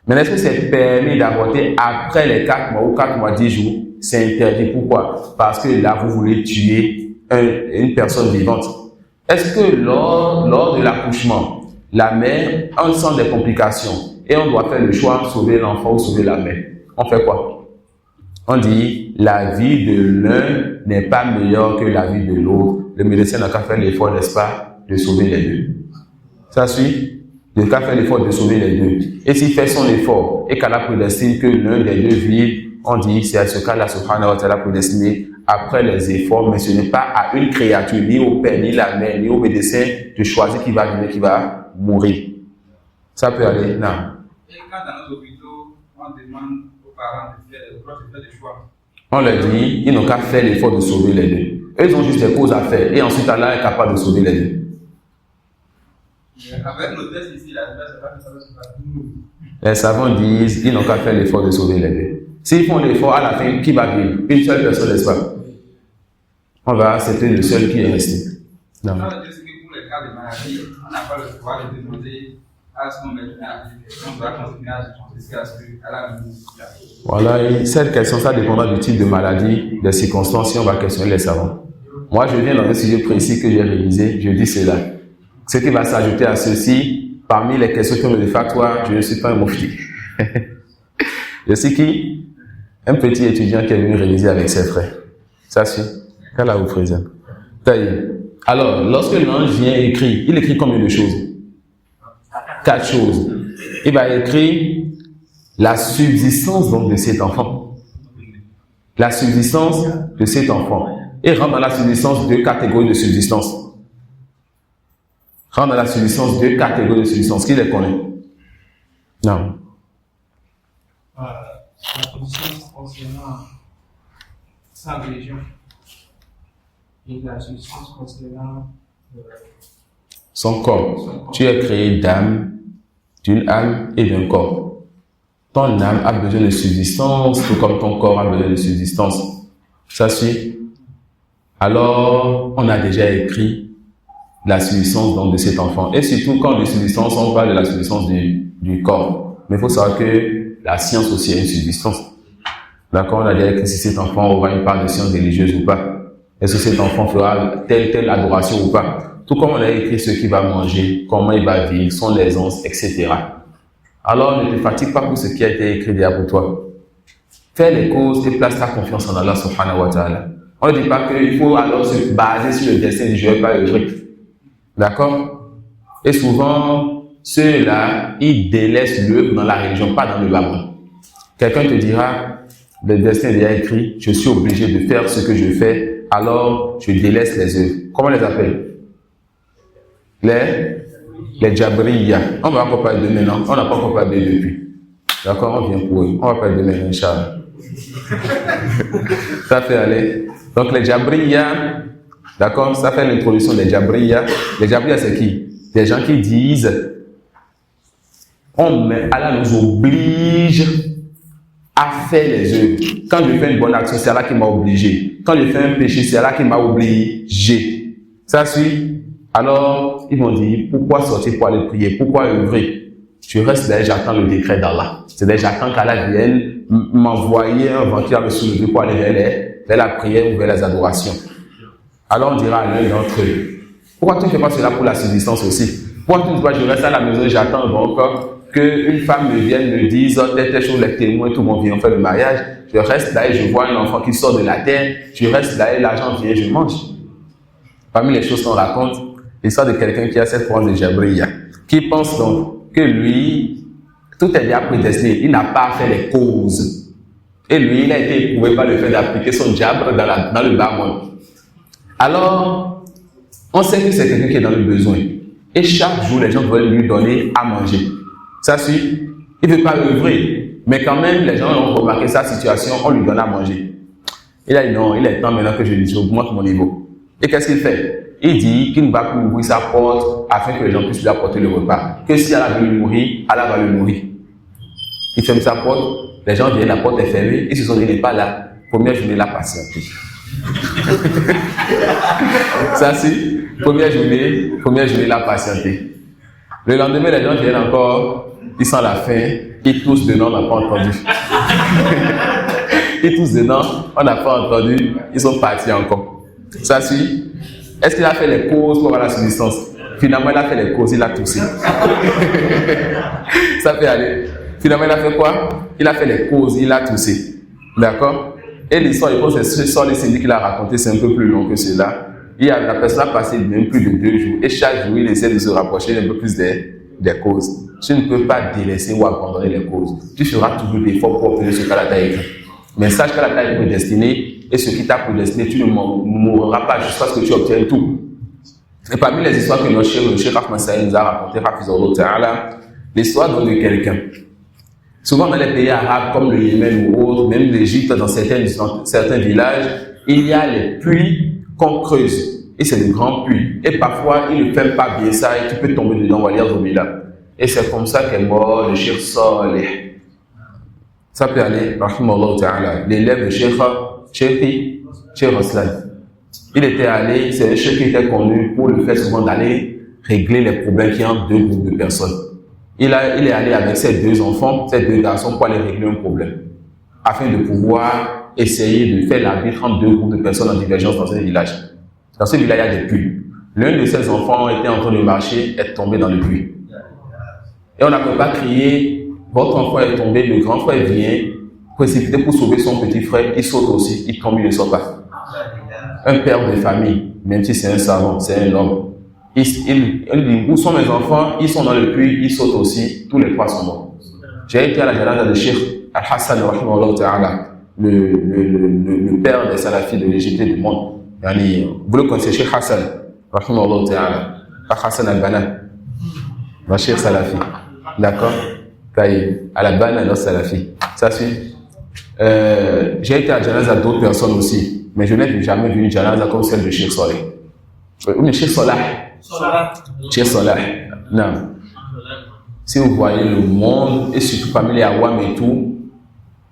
S1: Mais est-ce que c'est permis d'avorter après les 4 mois ou 4 mois 10 jours? C'est interdit. Pourquoi? Parce que là, vous voulez tuer une personne vivante. Est-ce que lors de l'accouchement, la mère sent des complications et on doit faire le choix de sauver l'enfant ou sauver la mère? On fait quoi? On dit la vie de l'un n'est pas meilleure que la vie de l'autre. Le médecin n'a qu'à faire l'effort, n'est-ce pas, de sauver les deux. Ça suit? Il n'a qu'à faire l'effort de sauver les deux. Et s'il fait son effort et qu'Allah prédestine que l'un des deux vive, on dit c'est à ce cas-là, subhanahu wa ta'ala, prédestiné après les efforts, mais ce n'est pas à une créature, ni au père, ni la mère, ni au médecin, de choisir qui va vivre, qui va mourir. Ça peut aller, non.
S4: Et quand dans nos hôpitaux, on demande aux parents de faire des choix.
S1: On leur dit, ils n'ont qu'à faire l'effort de sauver les deux. Eux, ils ont juste des causes à faire. Et ensuite, Allah est capable de sauver les deux.
S4: Avec nos tests ici, la c'est pas que ça va se passer.
S1: Les savants disent, ils n'ont qu'à faire l'effort de sauver les deux. S'ils font l'effort, à la fin, qui va vivre? Une seule personne, n'est-ce pas? On va accepter le seul qui est resté. Non.
S4: Pour les cas de maladie, on n'a pas le droit de demander à ce qu'on mette à vie. On doit continuer à jusqu'à ce qu'elle a une.
S1: Voilà, et cette question, ça dépendra du type de maladie, des circonstances, si on va questionner les savants. Moi, je viens dans un sujet précis que j'ai révisé, je dis cela. Ce qui va s'ajouter à ceci, parmi les questions que me dit Fatwa, je ne suis pas un mufti. Je suis qui? Un petit étudiant qui est venu réviser avec ses frères. Ça suit. Qu'Allah vous présente. Alors, lorsque l'ange vient écrire, il écrit combien de choses? 4 choses. Il va écrire la subsistance donc de cet enfant. La subsistance de cet enfant. Et rentre dans la subsistance 2 catégories de subsistance. Rentre dans la subsistance 2 catégories de subsistance. Qui les connaît? Non.
S3: La substance concernant sa religion et la substance concernant
S1: son corps. Tu es créé d'âme, d'une âme et d'un corps. Ton âme a besoin de subsistance, tout comme ton corps a besoin de subsistance. Ça suit? Alors, on a déjà écrit la subsistance donc, de cet enfant. Et surtout, quand de subsistance, on parle de la subsistance du corps. Mais il faut savoir que la science aussi a une subsistance. D'accord? On a déjà écrit si cet enfant aura une part de science religieuse ou pas. Est-ce que cet enfant fera telle adoration ou pas? Tout comme on a écrit ce qu'il va manger, comment il va vivre, son aisance, etc. Alors, ne te fatigue pas pour ce qui a été écrit déjà pour toi. Fais les causes et place ta confiance en Allah subhanahu wa ta'ala. On ne dit pas qu'il faut alors se baser sur le destin du joueur, pas œuvrer. D'accord? Et souvent, ceux-là, ils délaissent l'œuvre dans la religion, pas dans le bas. Quelqu'un te dira, le destin est déjà écrit, je suis obligé de faire ce que je fais, alors je délaisse les œuvres. Comment on les appelle? Les Jabriya. On va encore parler de maintenant, on n'a pas encore parlé de depuis. D'accord, on vient pour eux. On va parler de maintenant, Inch'Allah. Ça fait aller. Donc les Jabriya, d'accord, ça fait l'introduction des Jabriya. Les Jabriya, c'est qui? Des gens qui disent, Allah nous oblige à faire les œuvres. Quand je fais une bonne action, c'est Allah qui m'a obligé. Quand je fais un péché, c'est Allah qui m'a obligé. Ça suit? Alors, ils vont dire, pourquoi sortir pour aller prier? Pourquoi œuvrer? Je reste là et j'attends le décret d'Allah. C'est-à-dire, j'attends qu'Allah vienne m'envoyer un vent qui va me soulever pour aller vers la prière ou vers les adorations. Alors, on dira à l'un d'entre eux, pourquoi tu ne fais pas cela pour la subsistance aussi? Pourquoi tu ne dis pas, je reste à la maison et j'attends donc qu'une femme me vienne me dise, telle chose, les témoins, tout le monde vient faire le mariage. Je reste là et je vois un enfant qui sort de la terre. Je reste là et l'argent vient, je mange. Parmi les choses qu'on raconte, l'histoire de quelqu'un qui a cette force de Jabriya, qui pense donc que lui, tout est déjà prédestiné, il n'a pas fait les causes. Et lui, il a été éprouvé par le fait d'appliquer son diable dans le bas monde. Alors, on sait que c'est quelqu'un qui est dans le besoin. Et chaque jour, les gens veulent lui donner à manger. Ça suit? Il ne veut pas œuvrer. Mais quand même, les gens ont remarqué sa situation, on lui donne à manger. Il a dit non, il est temps maintenant que j'augmente mon niveau. Et qu'est-ce qu'il fait? Il dit qu'il ne va plus ouvrir sa porte afin que les gens puissent lui apporter le repas. Que si Allah veut le nourrir, Allah va le nourrir. Il ferme sa porte les gens viennent, la porte est fermée, ils se sont dit, il n'est pas là. Première journée, il a patienté. Ça, c'est première journée, il a patienté. Le lendemain, les gens viennent encore, ils sentent la faim, ils toussent dedans, on n'a pas entendu. Ils toussent dedans, on n'a pas entendu, ils sont partis encore. Ça suit. Est-ce qu'il a fait les causes pour avoir la subsistance? Finalement, il a fait les causes, il a toussé. Ça peut aller. Finalement, il a fait quoi? Il a fait les causes, il a toussé. D'accord? Et l'histoire, je pense que ce sont les syndics qu'il a raconté, c'est un peu plus long que cela. La personne a passé même plus de 2 jours. Et chaque jour, il essaie de se rapprocher un peu plus des causes. Tu ne peux pas délaisser ou abandonner les causes. Tu feras toujours des efforts pour obtenir ce qu'Allah t'a écrit. Mais sache qu'Allah t'a prédestiné, et ce qui t'a prédestiné, tu ne mourras pas jusqu'à ce que tu obtiennes tout. Et parmi les histoires que notre Cheikh Ahmed Saïd nous a racontées, l'histoire de quelqu'un. Souvent dans les pays arabes comme le Yémen ou autres, même l'Égypte, dans certains villages, il y a les puits qu'on creuse. Et c'est de grands puits. Et parfois, ils ne ferment pas bien ça et tu peux tomber dedans, on va lire là. Et c'est comme ça qu'est mort le Cheikh Saleh. Ça peut aller, rahimahullah ta'ala, l'élève de Cheikh Raslan. Il était allé, c'est un cheikh qui était connu pour le fait souvent d'aller régler les problèmes qu'il y a entre 2 groupes de personnes. Il est allé avec ses 2 enfants, ses 2 garçons pour aller régler un problème, afin de pouvoir essayer de faire l'arbitre entre 2 groupes de personnes en divergence dans un village. Dans ce village, il y a des puits. L'un de ses enfants était en train de marcher, est tombé dans le puits. Et on n'a pas crié, votre enfant est tombé, le grand frère vient, précipité pour sauver son petit frère, il saute aussi, il tombe, il ne sort pas. Un père de famille, même si c'est un savant, c'est un homme, il dit, où sont mes enfants? Ils sont dans le puits, ils sautent aussi, tous les 3 sont morts. J'ai été à la janaza de Cheikh Al-Hassan, le père des salafis de l'Égypte et du monde. Vous le connaissez, Cheikh Hassan, pas Hassan al-Banna, le Cheikh Salafi. D'accord? Al-Banna, le Salafi. Ça suit. J'ai été à la janaza d'autres personnes aussi, mais je n'ai jamais vu une janaza comme celle de Cheikh Saleh. Mais Cheikh Salah. Cheikh Salah. Non. Si vous voyez le monde, et surtout parmi les Awam et tout,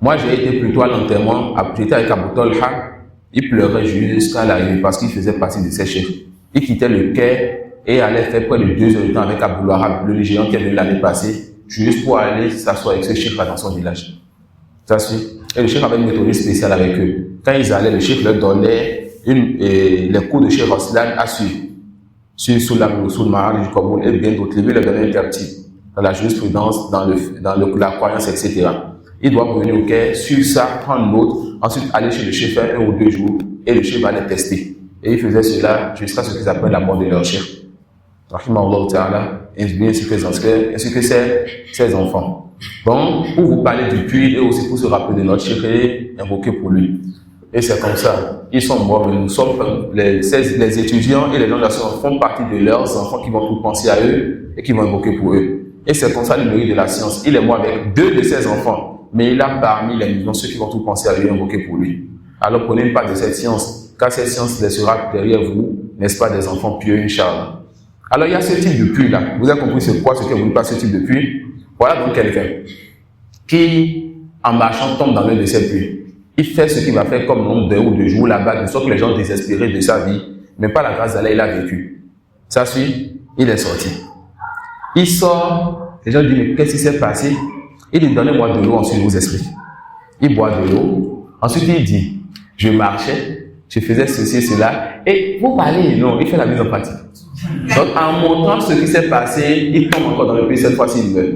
S1: moi j'ai été plutôt à l'enterrement, j'étais avec Abou Talha, il pleurait jusqu'à l'arrivée parce qu'il faisait partie de ses chefs. Il quittait le quai et allait faire près de 2 heures de temps avec Abou Lahab, le Nigérian qui est venu l'année passée, juste pour aller s'asseoir avec ce chef-là dans son village. Ça suit. Et le chef avait une méthode spéciale avec eux. Quand ils allaient, le chef leur donnait les cours de Cheikh Raslan à suivre. Sur le Mahal du Kaboul et bien d'autres. Il leur donnait un tertib dans la jurisprudence, dans la croyance, etc. Il doit revenir au quai, suivre ça, prendre l'autre, ensuite aller chez le chef 1 ou 2 jours et le chef va les tester. Et ils faisaient cela jusqu'à ce qu'ils apprennent la mort de leur chef. Rahimahullah ta'ala, ainsi que ses enfants. Bon, pour vous parler du puits et aussi pour se rappeler de notre chef et invoquer pour lui. Et c'est comme ça. Ils sont morts, mais nous sommes, les étudiants et les gens de la science font partie de leurs enfants qui vont tout penser à eux et qui vont invoquer pour eux. Et c'est comme ça le mérite de la science. Il est mort avec 2 de ses enfants, mais il a parmi les millions ceux qui vont tout penser à lui et invoquer pour lui. Alors prenez une part de cette science, car cette science laissera derrière vous, n'est-ce pas, des enfants pieux, Inch'Allah. Alors il y a ce type de puits là. Vous avez compris c'est quoi ce que vous voulez pas ce type de puits? Voilà donc quelqu'un qui, en marchant, tombe dans l'un de ces puits. Il fait ce qu'il va faire comme nombre d'heures ou de jours là-bas, de sorte que les gens désespérés de sa vie, mais pas la grâce d'Allah, il a vécu. Ça suit, il est sorti. Il sort, les gens disent, mais qu'est-ce qui s'est passé? Il dit, donnez-moi de l'eau, ensuite je vous explique. Il boit de l'eau, ensuite il dit, je marchais, je faisais ceci et cela, et vous parlez, non, il fait la mise en pratique. Donc en montrant ce qui s'est passé, il tombe encore dans le pays, cette fois-ci il meurt.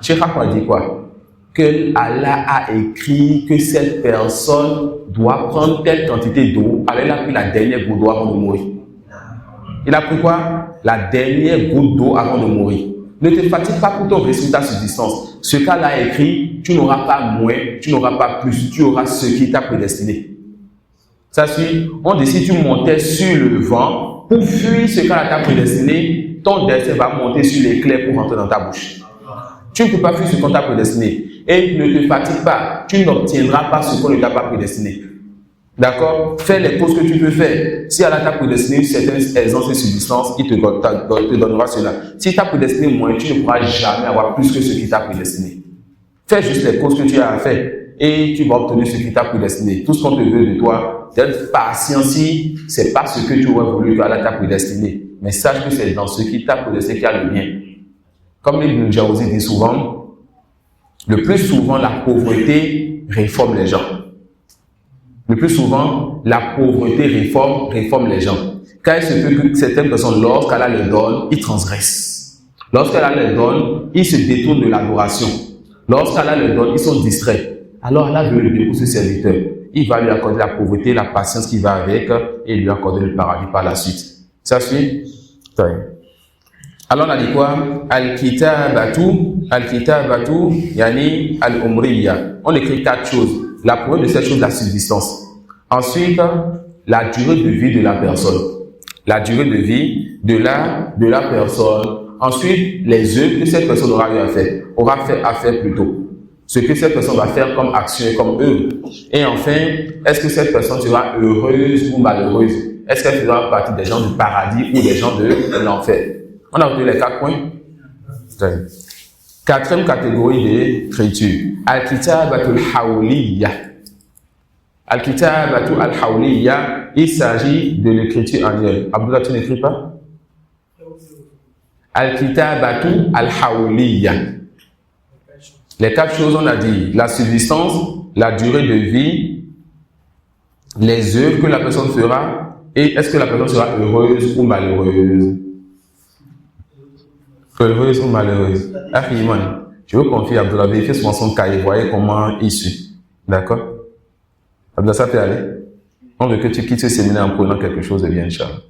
S1: Cheikh Ahmed dit quoi? Que Allah a écrit que cette personne doit prendre telle quantité d'eau. Alors il a pris la dernière goutte d'eau avant de mourir. Il a pris quoi? La dernière goutte d'eau avant de mourir. Ne te fatigue pas pour ton résultat subsistance. Ce qu'Allah a écrit, tu n'auras pas moins, tu n'auras pas plus, tu auras ce qui t'a prédestiné. Ça suit. On dit si tu montais sur le vent pour fuir ce qu'Allah t'a prédestiné, ton destin va monter sur l'éclair pour rentrer dans ta bouche. Tu ne peux pas fuir ce qu'on t'a prédestiné. Et ne te fatigue pas. Tu n'obtiendras pas ce qu'on ne t'a pas prédestiné. D'accord? Fais les causes que tu peux faire. Si Allah t'a prédestiné certaines aisances et subsistances, il te donnera cela. Si tu as prédestiné moins, tu ne pourras jamais avoir plus que ce qui t'a prédestiné. Fais juste les causes que tu as à faire et tu vas obtenir ce qui t'a prédestiné. Tout ce qu'on te veut de toi, d'être patient si c'est pas ce que tu aurais voulu que Allah t'a prédestiné. Mais sache que c'est dans ce qui t'a prédestiné qu'il y a le bien. Comme Ibn Jawzi dit souvent, le plus souvent la pauvreté réforme les gens. Le plus souvent, la pauvreté réforme les gens. Car il se peut que certaines personnes, lorsqu'Allah les donne, ils transgressent. Lorsqu'Allah les donne, ils se détournent de l'adoration. Lorsqu'Allah les donne, ils sont distraits. Alors Allah veut le bien pour ce serviteur. Il va lui accorder la pauvreté, la patience qui va avec et lui accorder le paradis par la suite. Ça suit? Alors on a dit quoi? Al-kitabatu, yani al-umriya. On écrit 4 choses. La première de ces choses, la subsistance. Ensuite, la durée de vie de la personne. La durée de vie de la personne. Ensuite, les œuvres que cette personne aura eu à faire plutôt. Ce que cette personne va faire comme action et comme œuvre. Et enfin, est-ce que cette personne sera heureuse ou malheureuse? Est-ce qu'elle fera partie des gens du paradis ou des gens de l'enfer? On a retenu les 4 points. Quatrième catégorie d'écriture. Al-kitabatul hawliya. Al-kitabatul hawliya. Il s'agit de l'écriture annuelle. Abdullah, tu n'écris pas? Al-kitabatul hawliya. Les 4 choses, on a dit la subsistance, la durée de vie, les œuvres que la personne fera et est-ce que la personne sera heureuse ou malheureuse? Heureuse ou malheureuse? Afimane, je veux confier à Abdullah, vérifiez souvent son cahier, voyez comment il suit. D'accord? Abdullah, ça peut aller? On veut que tu quittes ce séminaire en prenant quelque chose de bien, Inch'Allah.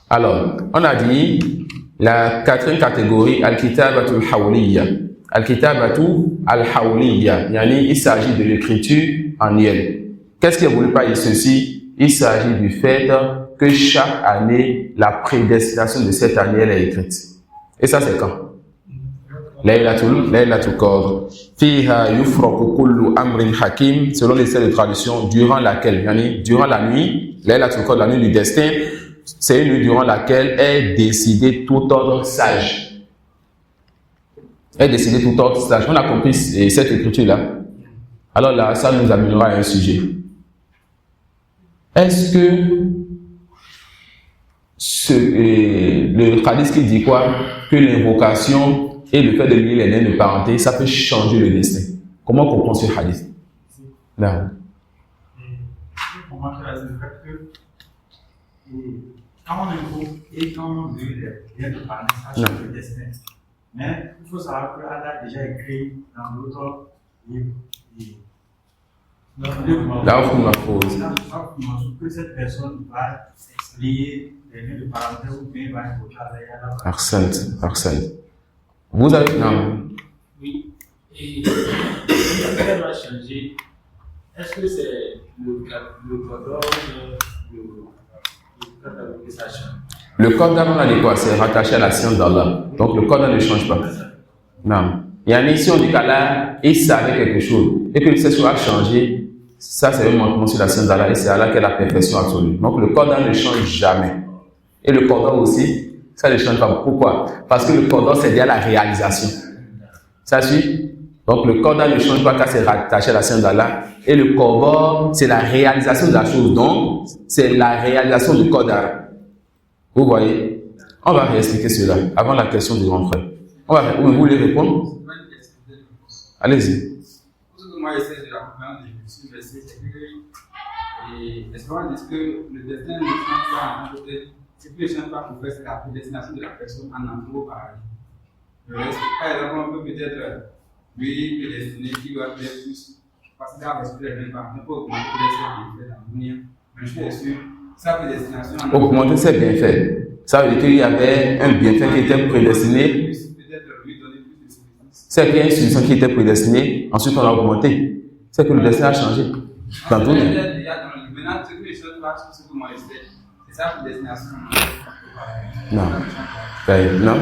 S1: Alors, on a dit la 4e catégorie, al-kitabatul hawliya. Al-kitabatul hawliya, yani il s'agit de l'écriture annuelle. Qu'est-ce qui est voulu par ceci? Il s'agit du fait que chaque année, la prédestination de cette année, elle est écrite. Et ça, c'est quand? Laylatul Qadr. Fiha yufraqu kullu amrin hakim, selon les de traduction, durant laquelle, yani durant la nuit, Laylatul Qadr, la nuit du destin, c'est une nuit durant laquelle est décidé tout ordre sage. Est décidé tout ordre sage. On a compris cette écriture-là. Alors là, ça nous amènera à un sujet. Est-ce que le hadith qui dit quoi? Que l'invocation et le fait de lier les liens de parenté, ça peut changer le destin. Comment comprend ce hadith? Là.
S5: Comment faire le fait que quand on invoque et quand on lit les liens de parenté, ça change le destin. Mais il faut savoir que Allah a déjà écrit dans l'autre livre.
S1: Là, on va poser.
S5: Que cette personne va lier les liens de parenté ou bien va invoquer Allah.
S1: Arsène. Vous avez. Non.
S3: Oui. Et ça va changer. Est-ce que c'est le code que ça change?
S1: Le code d'Allah, on a dit quoi? C'est rattaché à la science d'Allah. Donc le code ne change pas. Non. Il y a une ici, on dit qu'Allah, il savait quelque chose. Et que cette chose a changé. Ça, c'est un manquement sur la science d'Allah. Et c'est Allah qui est la perfection absolue. Donc le code ne change jamais. Et le cordon aussi, ça ne change pas. Pourquoi? Parce que le cordon, c'est lié à la réalisation. Ça suit? Donc le cordon ne change pas car c'est rattaché à la science d'Allah. Et le cordon, c'est la réalisation de la chose. Donc, c'est la réalisation du cordon. Vous voyez? On va réexpliquer cela avant la question du grand frère. Vous voulez répondre? Allez-y.
S4: Moi, j'essaie de la comprendre, je vais essayer et l'espérance dit que le destin ne change pas en côté. Ce qui ne change pas pour faire, c'est la prédestination de la personne en entrant au paradis. Par exemple, on peut peut-être lui prédestiner qui doit faire plus, parce qu'il a reçu les mêmes parents, pour augmenter les bienfaits dans l'avenir. Mais je suis sûr, sa prédestination.
S1: Augmenter ses bienfaits. Ça veut dire qu'il y avait un bienfait qui était prédestiné.
S4: Peut-être lui donner plus de substance.
S1: C'est qu'il y a une solution qui était prédestinée, ensuite on l'a augmenté. C'est que le destin a changé. Dans tout.
S4: Maintenant, ce que les choses passent, c'est ce que moi je sais. C'est sa prédestination.
S1: Non.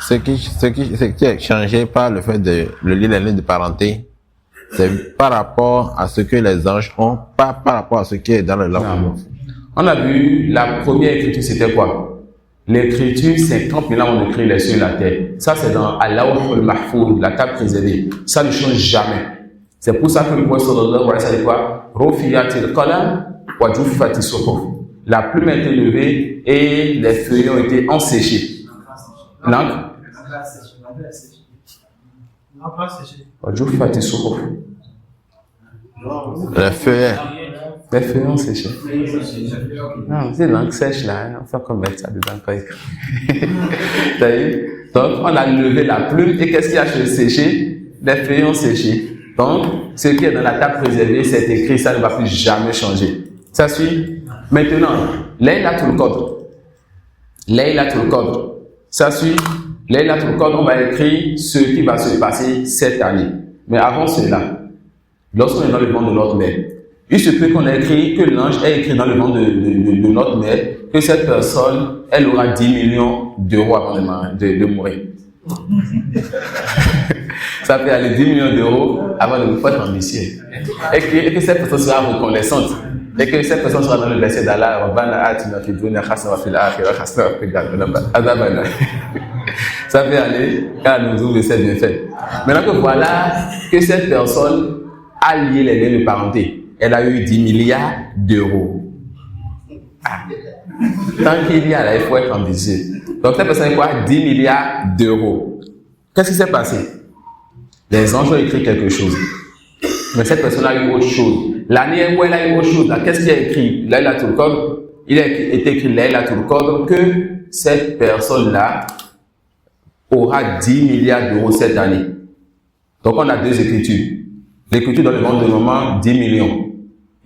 S2: Ce qui est changé par le fait de le lire les liens de parenté, c'est par rapport à ce que les anges ont, pas par rapport à ce qui est dans le langue.
S1: On a vu, la première écriture, c'était quoi? l'écriture, 50 000 ans avant de créer les cieux et la terre. Ça, c'est dans Al-Lawh al-Mahfouz, la table préservée. Ça ne change jamais. C'est pour ça que le prophète sallallahu alayhi wa sallam dit quoi? Rufiyatil qalam wa juffatis suhuf. La plume a été levée et les feuilles ont été enséchées. Wa juffatis suhuf.
S2: Les feuilles.
S1: Les feuilles ont séché. Non, c'est langue sèche là, on fait comme mettre ça dedans. T'as vu? Donc, on a levé la plume et qu'est-ce qui a séché? Les feuilles ont séché. Donc, ce qui est dans la table préservée, c'est écrit, ça ne va plus jamais changer. Ça suit? Maintenant, Laylatul Qadr. Laylatul Qadr. Ça suit? Laylatul Qadr, on va écrire ce qui va se passer cette année. Mais avant cela, lorsqu'on est dans le ventre de notre mère, il se peut qu'on ait écrit, que l'ange ait écrit dans le ventre de notre mère, que cette personne, elle aura 10 millions d'euros avant de mourir. Ça peut aller 10 millions d'euros avant de vous faire ambitieux. Et que cette personne sera reconnaissante. Et que cette personne sera dans le verset d'Allah, ça peut aller quand nous ouvre cette bien fait. Maintenant que voilà que cette personne a lié les liens de parenté. Elle a eu 10 milliards d'euros. Ah. Tant qu'il y a là, il faut être ambitieux. Donc cette personne a quoi? 10 milliards d'euros. Qu'est-ce qui s'est passé? Les anges ont écrit quelque chose. Mais cette personne a eu autre chose. L'année où elle a eu autre chose, là, qu'est-ce qu'il y a écrit? Laylatul Qadr. Il a été écrit Laylatul Qadr que cette personne-là aura 10 milliards d'euros cette année. Donc on a deux écritures. L'écriture dans le monde de moment, 10 millions.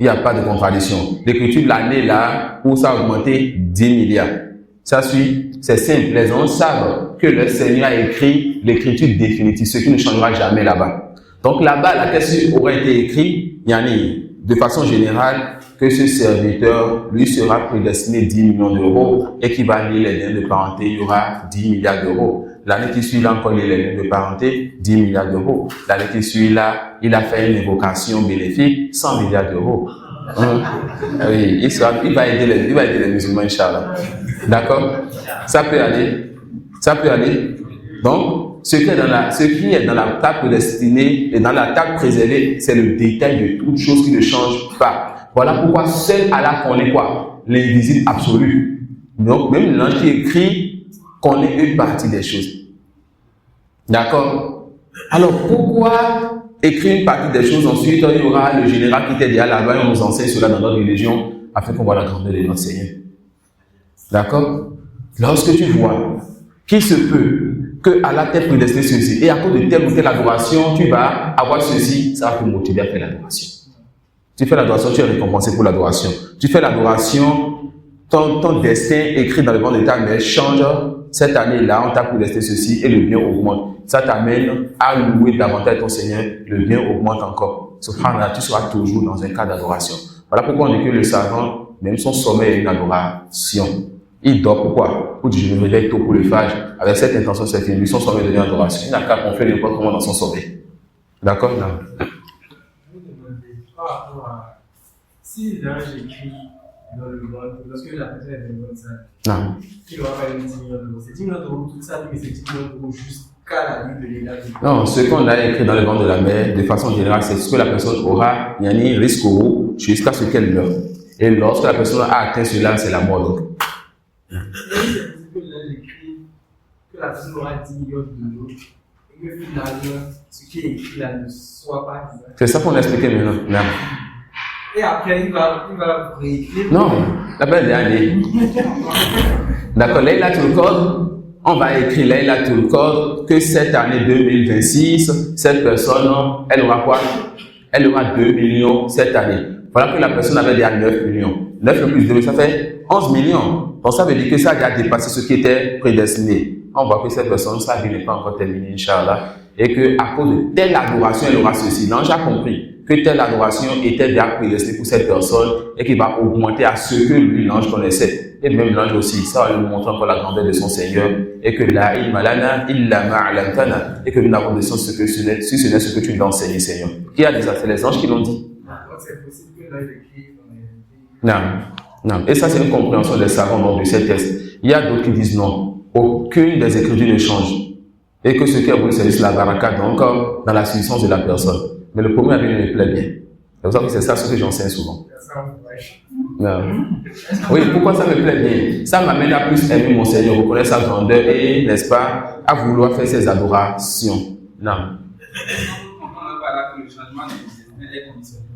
S1: Il n'y a pas de contradiction. L'écriture de l'année là, où ça a augmenté 10 milliards. Ça suit, c'est simple. Les gens savent que le Seigneur a écrit l'écriture définitive, ce qui ne changera jamais là-bas. Donc là-bas, la question aurait été écrite, yani, de façon générale, que ce serviteur, lui, sera prédestiné 10 millions d'euros et qu'il va lier les liens de parenté, il y aura 10 milliards d'euros. L'année qui suit, là, encore les liens de parenté, 10 milliards d'euros. L'année qui suit, là, il a fait une évocation bénéfique, 100 milliards d'euros. Oui, il va aider les musulmans, Inch'Allah. D'accord? Ça peut aller. Ça peut aller. Donc, ce qui est dans la table prédestinée et dans la table préservée, c'est le détail de toute chose qui ne change pas. Voilà pourquoi seul Allah connaît quoi? L'invisible absolu. Donc, même l'ange qui écrit connaît une partie des choses. D'accord? Alors, pourquoi écrire une partie des choses, ensuite, il y aura le général qui était déjà là-bas et on nous enseigne cela dans notre religion afin qu'on voit la grandeur de notre Seigneur. D'accord? Lorsque tu vois qu'il se peut que Allah t'ait prédestiné ceci et à cause de telle ou telle adoration, tu vas avoir ceci, ça va te motiver à faire l'adoration. Tu fais l'adoration, tu es récompensé pour l'adoration. Tu fais l'adoration, ton destin écrit dans le ventre de ta mère change. Cette année-là, on t'a prédestiné ceci et le bien augmente. Ça t'amène à louer davantage ton Seigneur, le bien augmente encore. Subhanallah, tu seras toujours dans un cas d'adoration. Voilà pourquoi on dit que le savant, même son sommeil est une adoration. Il dort pourquoi? Pour dire je me réveille tôt pour le Fajr. Avec cette intention, cette lui, son sommeil devient adoration. Il n'a qu'à qu'on fait n'importe comment dans son sommeil. D'accord? Non.
S5: Si l'ange écrit dans le monde, lorsque la personne est dans le monde,
S1: Non.
S5: il aura pas 10 millions d'euros. C'est 10 millions d'euros toute sa vie, mais c'est 10 millions d'euros jusqu'à la nuit de l'État.
S1: Non, ce qu'on a écrit dans le ventre de la mère, de façon générale, c'est ce que la personne aura, il y a un risque jusqu'à ce qu'elle meure. Et lorsque la personne a atteint cela, c'est la mort. Donc.
S5: C'est possible que l'ange écrit que la personne aura 10 millions d'euros et que finalement, ce qui est écrit là ne soit pas exact.
S1: C'est ça qu'on a expliqué maintenant. Non.
S5: Et après, il va réécrire.
S1: Non, la peine dernière. D'accord, Laylatul Qadr, on va écrire Laylatul Qadr que cette année 2026, cette personne, elle aura quoi? Elle aura 2 millions cette année. Voilà que la personne avait déjà 9 millions. 9 plus 2, ça fait 11 millions. Donc ça veut dire que ça a déjà dépassé ce qui était prédestiné. On voit que cette personne, sa vie n'est pas encore terminée, Inch'Allah. Et qu'à cause de telle adoration, elle aura ceci. L'ange a compris que telle adoration était déjà prédestinée pour cette personne et qui va augmenter à ce que lui, l'ange, connaissait. Et même l'ange aussi, ça va lui montrer encore la grandeur de son Seigneur et que la ilma lana illa ma'alamtana et que nous n'avons de sens si ce n'est ce que tu nous as enseigné, Seigneur. Qui a dit ça? C'est les anges qui l'ont dit.
S5: Donc c'est possible que l'ange écrit.
S1: Non. Non. Et ça, c'est une compréhension des savants donc, de ces textes. Il y a d'autres qui disent non. Aucune des écritures ne change. Et que ce qui est voulu, c'est juste la baraka, donc dans la subsistance de la personne. Mais le premier avis me plaît bien. C'est pour ça que c'est ça ce que j'enseigne souvent. Non. Oui, pourquoi ça me plaît bien? Ça m'amène à plus aimer mon Seigneur, reconnaître sa grandeur et, n'est-ce pas, à vouloir faire ses adorations. Non.
S4: On parle là que le changement du destin est conditionnel.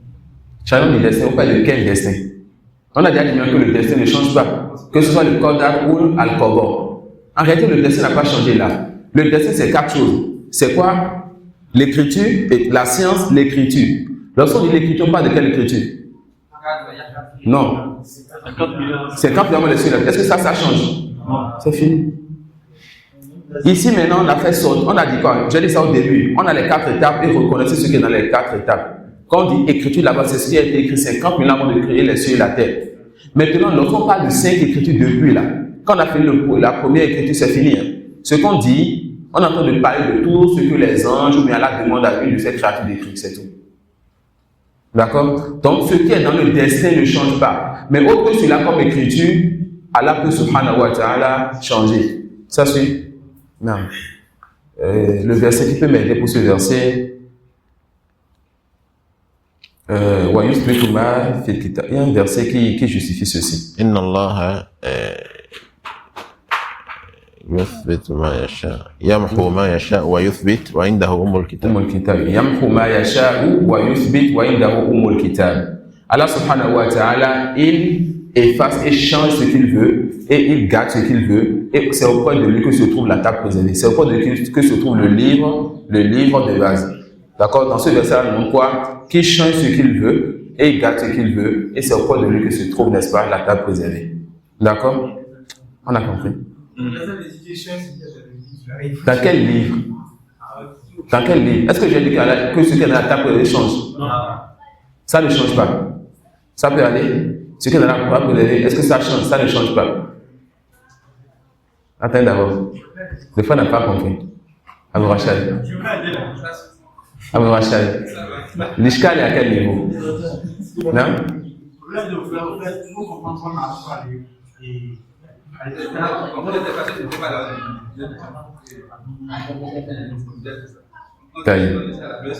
S1: Changement du destin, on parle de quel destin? On a déjà dit que le destin ne change pas, que ce soit le Qadar ou Al-Qadar. En réalité, le destin n'a pas changé là. Le destin, c'est 4 choses. C'est quoi? L'écriture, la science, l'écriture. Lorsqu'on dit l'écriture, on parle de quelle écriture? Non. 50 millions de cieux. Est-ce que ça change? C'est fini. Ici, maintenant, on a fait sorte. On a dit quoi? J'ai dit ça au début. On a les 4 étapes et reconnaissez ce qui est dans les 4 étapes. Quand on dit écriture là-bas, c'est ce qui a été écrit 50 000 ans avant de créer les cieux et la terre. Maintenant, lorsqu'on parle de 5 écritures depuis là, quand on a fait la première écriture, c'est fini. Hein. Ce qu'on dit, on est en train de parler de tout ce que les anges ou bien Allah demande à une de ces créatures d'écrire, c'est tout. D'accord? Donc, ce qui est dans le destin ne change pas. Mais autre que cela comme écriture, Allah peut subhanahu wa ta'ala changer. Ça suit? Non. Le verset qui peut m'aider pour ce verset, il y a un verset qui justifie ceci.
S2: Inna Allah يثبت ما يشاء يمحو ما يشاء ويثبت وعنده الكتاب.
S1: يمحو ما يشاء ويثبت وعنده الكتاب. Allah subhanahu wa ta'ala, il efface et change ce qu'il veut et il garde ce qu'il veut et c'est auprès de lui que se trouve la table préservée. C'est auprès de lui que se trouve le livre de base. D'accord? Dans ce verset, on montre quoi? Qu'il change ce qu'il veut et il garde ce qu'il veut et c'est auprès de lui que se trouve, n'est-ce pas, la table préservée. D'accord? On a compris. Dans quel livre? Dans quel livre? Est-ce que j'ai dit que ce qui est dans la table préservée change? Ça ne change pas. Ça peut aller. Ce qui est dans la table préservée, est-ce que ça change? Ça ne change pas. Attends d'abord. Des fois, on n'a pas compris. Abou Rachad. Abou Rachad. L'ishkal est à quel niveau? Non?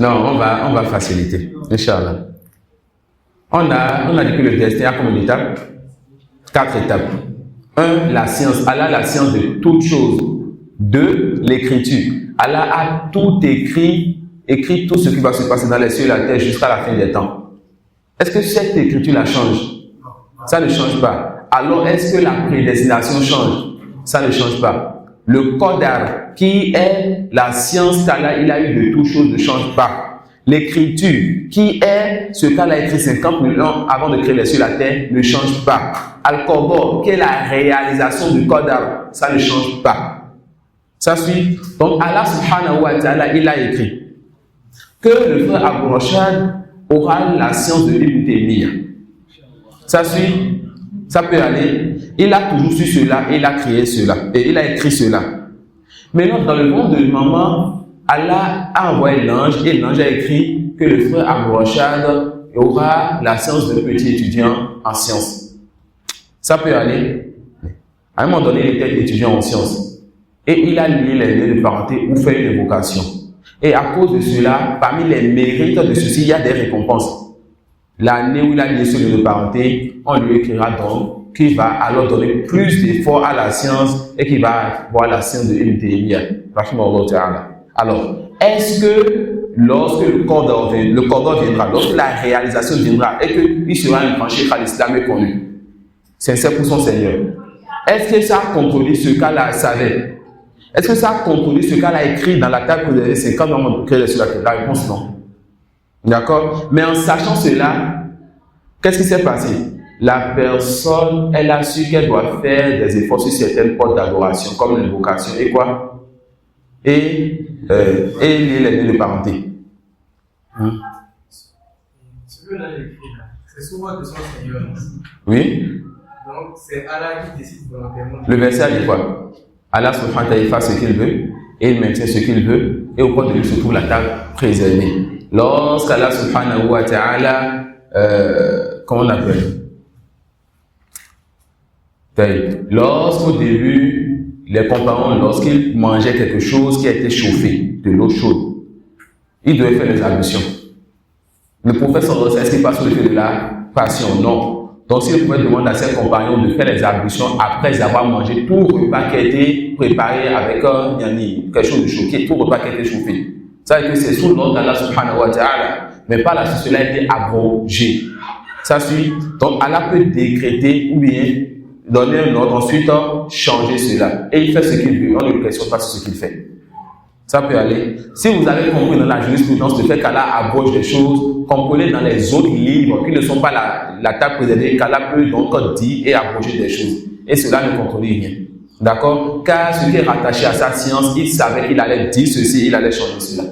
S1: Non, on va faciliter. Inch'Allah. On a dit que le destin a combien d'étapes? 4 étapes. 1, la science. Allah a la science de toutes choses. 2, l'écriture. Allah a tout écrit tout ce qui va se passer dans les cieux et la terre jusqu'à la fin des temps. Est-ce que cette écriture la change? Ça ne change pas. Alors, est-ce que la prédestination change? Ça ne change pas. Le Qadar, qui est la science qu'Allah il a eu de toutes choses, ne change pas. L'écriture, qui est ce qu'Allah a écrit 50 000 ans avant de créer les cieux et la terre, ne change pas. Al-Qadar, qui est la réalisation du Qadar, ça ne change pas. Ça suit. Donc, Allah subhanahu wa ta'ala, il a écrit que le frère Abou Rachad aura la science de Ibn Taymiyyah. Ça suit. Ça peut aller. Il a toujours su cela et il a créé cela. Et il a écrit cela. Maintenant, dans le monde de maman, Allah a envoyé l'ange et l'ange a écrit que le frère Abou Rachad aura la science de petit étudiant en sciences. Ça peut aller. À un moment donné, il était étudiant en sciences. Et il a lié les liens de parenté ou fait une évocation. Et à cause de cela, parmi les mérites de ceci, il y a des récompenses. L'année où il a lié ce lien de parenté, on lui écrira donc qu'il va alors donner plus d'efforts à la science et qu'il va voir la science de Ibn Taymiyyah. Alors, est-ce que lorsque le Qadar viendra, lorsque la réalisation viendra et qu'il sera un grand cheikh à l'islam est connu, sincère pour son Seigneur, est-ce que ça a contredit ce qu'Allah savait? Est-ce que ça a contredit ce qu'Allah a écrit dans la table de 50 ans de créer sur la réponse non. D'accord? Mais en sachant cela, qu'est-ce qui s'est passé? La personne, elle a su qu'elle doit faire des efforts sur certaines portes d'adoration, comme l'invocation et quoi? Et lier les liens de parenté.
S3: Ce que là écrit là, c'est souvent de son Seigneur.
S1: Oui?
S3: Donc c'est Allah qui décide volontairement.
S1: Le verset a dit quoi? Allah subhanahu wa ta'ala fait ce qu'il veut, et il maintient ce qu'il veut, et au point de lui se trouve la table préservée. Lorsqu'Allah subhanahu wa ta'ala, comment on appelle? Lorsqu'au début, les compagnons, lorsqu'ils mangeaient quelque chose qui a été chauffé, de l'eau chaude, ils devaient faire les ablutions. Le prophète sallallahu alayhi wa sallam, est-ce qu'il passe sur le fait de la passion? Non. Donc, si le prophète demande à ses compagnons de faire les ablutions après avoir mangé tout repas qui a été préparé avec quelque chose de chauffé, tout repas qui a été chauffé. Ça veut dire que c'est sous l'ordre d'Allah subhanahu wa ta'ala, mais par la suite, cela a été abrogé. Ça suit. Donc, Allah peut décréter ou bien donner un ordre, ensuite changer cela. Et il fait ce qu'il veut. On ne lui questionne pas sur ce qu'il fait. Ça peut aller. Si vous avez compris dans la jurisprudence le fait qu'Allah abroge des choses, comprenez dans les autres livres qui ne sont pas la table préservée, qu'Allah peut donc dire et abroger des choses. Et cela ne comprenez rien. D'accord? Car ce qui est rattaché à sa science, il savait qu'il allait dire ceci, il allait changer cela.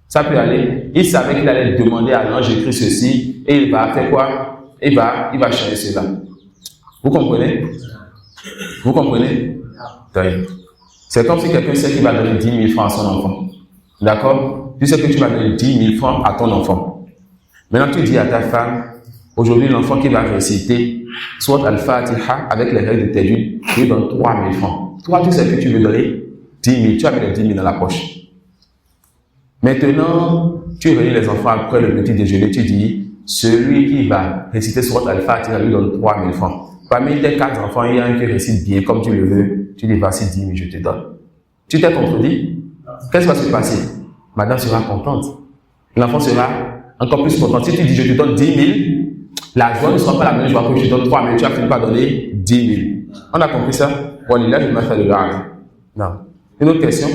S1: Ça peut aller. Il savait qu'il allait demander à l'ange écrit ceci, et il va faire quoi? Il va changer cela. Vous comprenez? Vous comprenez? C'est comme si quelqu'un sait qu'il va donner 10 000 francs à son enfant. D'accord? Tu sais que tu vas donner 10 000 francs à ton enfant. Maintenant, tu dis à ta femme, aujourd'hui, l'enfant qui va réciter soit Al-Fatiha avec les règles de Tajwid, tu lui donnes 3 000 francs. Toi, tu sais que tu veux donner 10 000. Tu as mis les 10 000 dans la poche. Maintenant, tu réunis les enfants après le petit déjeuner, tu dis, celui qui va réciter soit Al-Fatiha lui donne 3 000 francs. Parmi tes 4 enfants, il y a un qui récite bien comme tu le veux. Tu dis, voici 10 000, je te donne. Tu t'es contredit? Qu'est-ce qui va se passer? Madame sera contente. L'enfant sera encore plus content. Si tu dis, je te donne 10 000, la joie ne sera pas la même joie que je te donne 3 000. Tu as fini par donner 10 000. On a compris ça? Walillah, je m'appelle le gars. Non. Une autre question?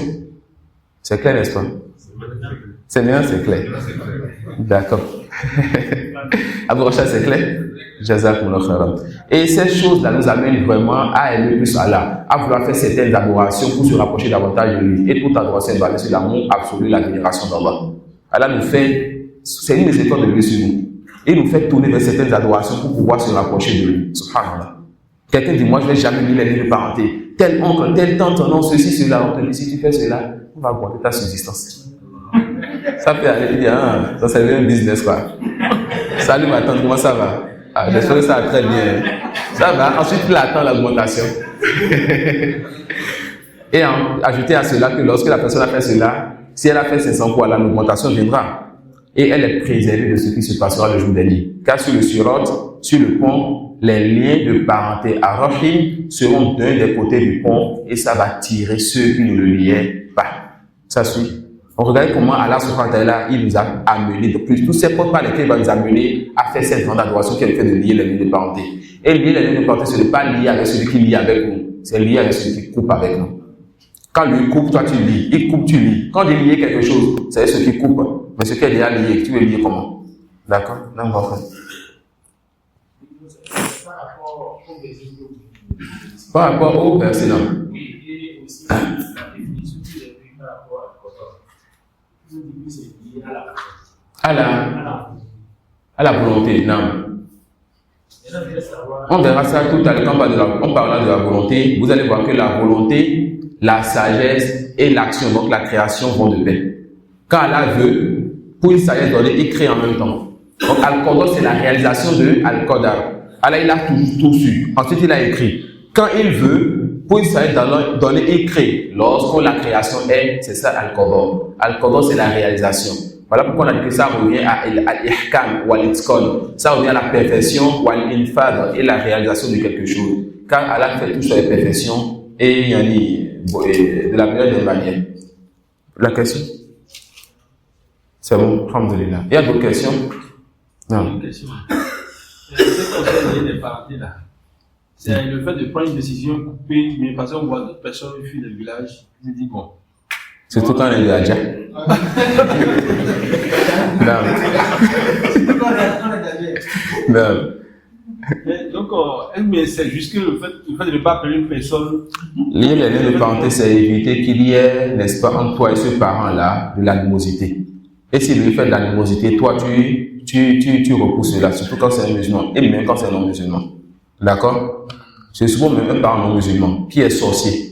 S1: C'est clair, n'est-ce pas? C'est bien, c'est clair. D'accord. Abou Rachad, c'est clair? Jazakumullah khairan. Et ces choses-là nous amènent vraiment à aimer plus Allah, à vouloir faire certaines adorations pour se rapprocher davantage de lui. Et toute adoration est basée sur l'amour absolu, la vénération d'Allah. Allah nous fait, c'est une des étoiles de lui sur nous. Il nous fait tourner vers certaines adorations pour pouvoir se rapprocher de lui. Subhanallah. Quelqu'un dit, moi je ne vais jamais lire les livres de parenté. Tel oncle, tel tante, non, ceci, cela. On te dit, si tu fais cela, on va augmenter ta subsistance. Ça peut aller bien, ça c'est un business quoi. Salut ma tante, comment ça va? Ah, j'espère que ça va très bien. Ça va, ensuite il attend l'augmentation. Et ajouter à cela que lorsque la personne a fait cela, si elle a fait 500 fois, l'augmentation viendra. Et elle est préservée de ce qui se passera le jour des lits. Car sur le sirote, sur le pont, les liens de parenté à Rahim seront d'un des côtés du pont et ça va tirer ceux qui ne le liaient pas. Ça suit. On regarde comment Allah subhanahu wa ta'ala, il nous a amené de plus. Tous ces points par lesquels il va nous amener à faire cette grande adoration qui est le fait de lier les liens de parenté. Et lier les liens de parenté, ce n'est pas lié avec celui qui lie avec nous. C'est lié avec celui qui coupe avec nous. Quand lui coupe, toi tu lis. Il coupe, tu lis. Quand il lie quelque chose, c'est ce qui coupe. Mais ce qui est déjà lié, tu veux lier comment? D'accord? Là, on va faire. Par rapport au verset là.
S3: Oui, et aussi la définition qui est prise par rapport à Kotor. Vous dites que c'est lié à la
S1: volonté, non. On verra ça tout à l'heure quand on parlera de la volonté. Vous allez voir que la volonté, la sagesse et l'action, donc la création, vont de pair. Quand Allah veut, pour une sagesse donnée, il crée en même temps. Donc Al-Qadar, c'est la réalisation de Al-Qadar. Allah, il a tout su. Ensuite, il a écrit. Quand il veut, pour une sagesse donnée, il crée. Lorsque la création est, c'est ça Al-Qadar. Al-Qadar, c'est la réalisation. Voilà pourquoi on a dit que ça revient à Al-Ihkam ou Al-Itqan. Ça revient à la perfection ou Al-Infad et la réalisation de quelque chose. Car Allah fait tout sur la perfection et de la meilleure des manières. La question? C'est bon, alhamdulillah. Il y a d'autres questions? Non.
S6: Une question. Ce qui concerne les parentés là, c'est le fait de prendre une décision coupée, mais parce qu'on voit d'autres personnes qui fuient le village, ils disent bon.
S1: Surtout quand on est déjà. Non.
S6: Donc, mais c'est juste que le fait de ne pas appeler une personne.
S1: Lier les liens de parenté, c'est éviter qu'il y ait, n'est-ce pas, entre toi et ce parent-là, de l'animosité. Et s'il lui fait de l'animosité, toi, tu repousses cela, surtout quand c'est un musulman, et même quand c'est un non-musulman. D'accord? C'est souvent même un parent non-musulman qui est sorcier.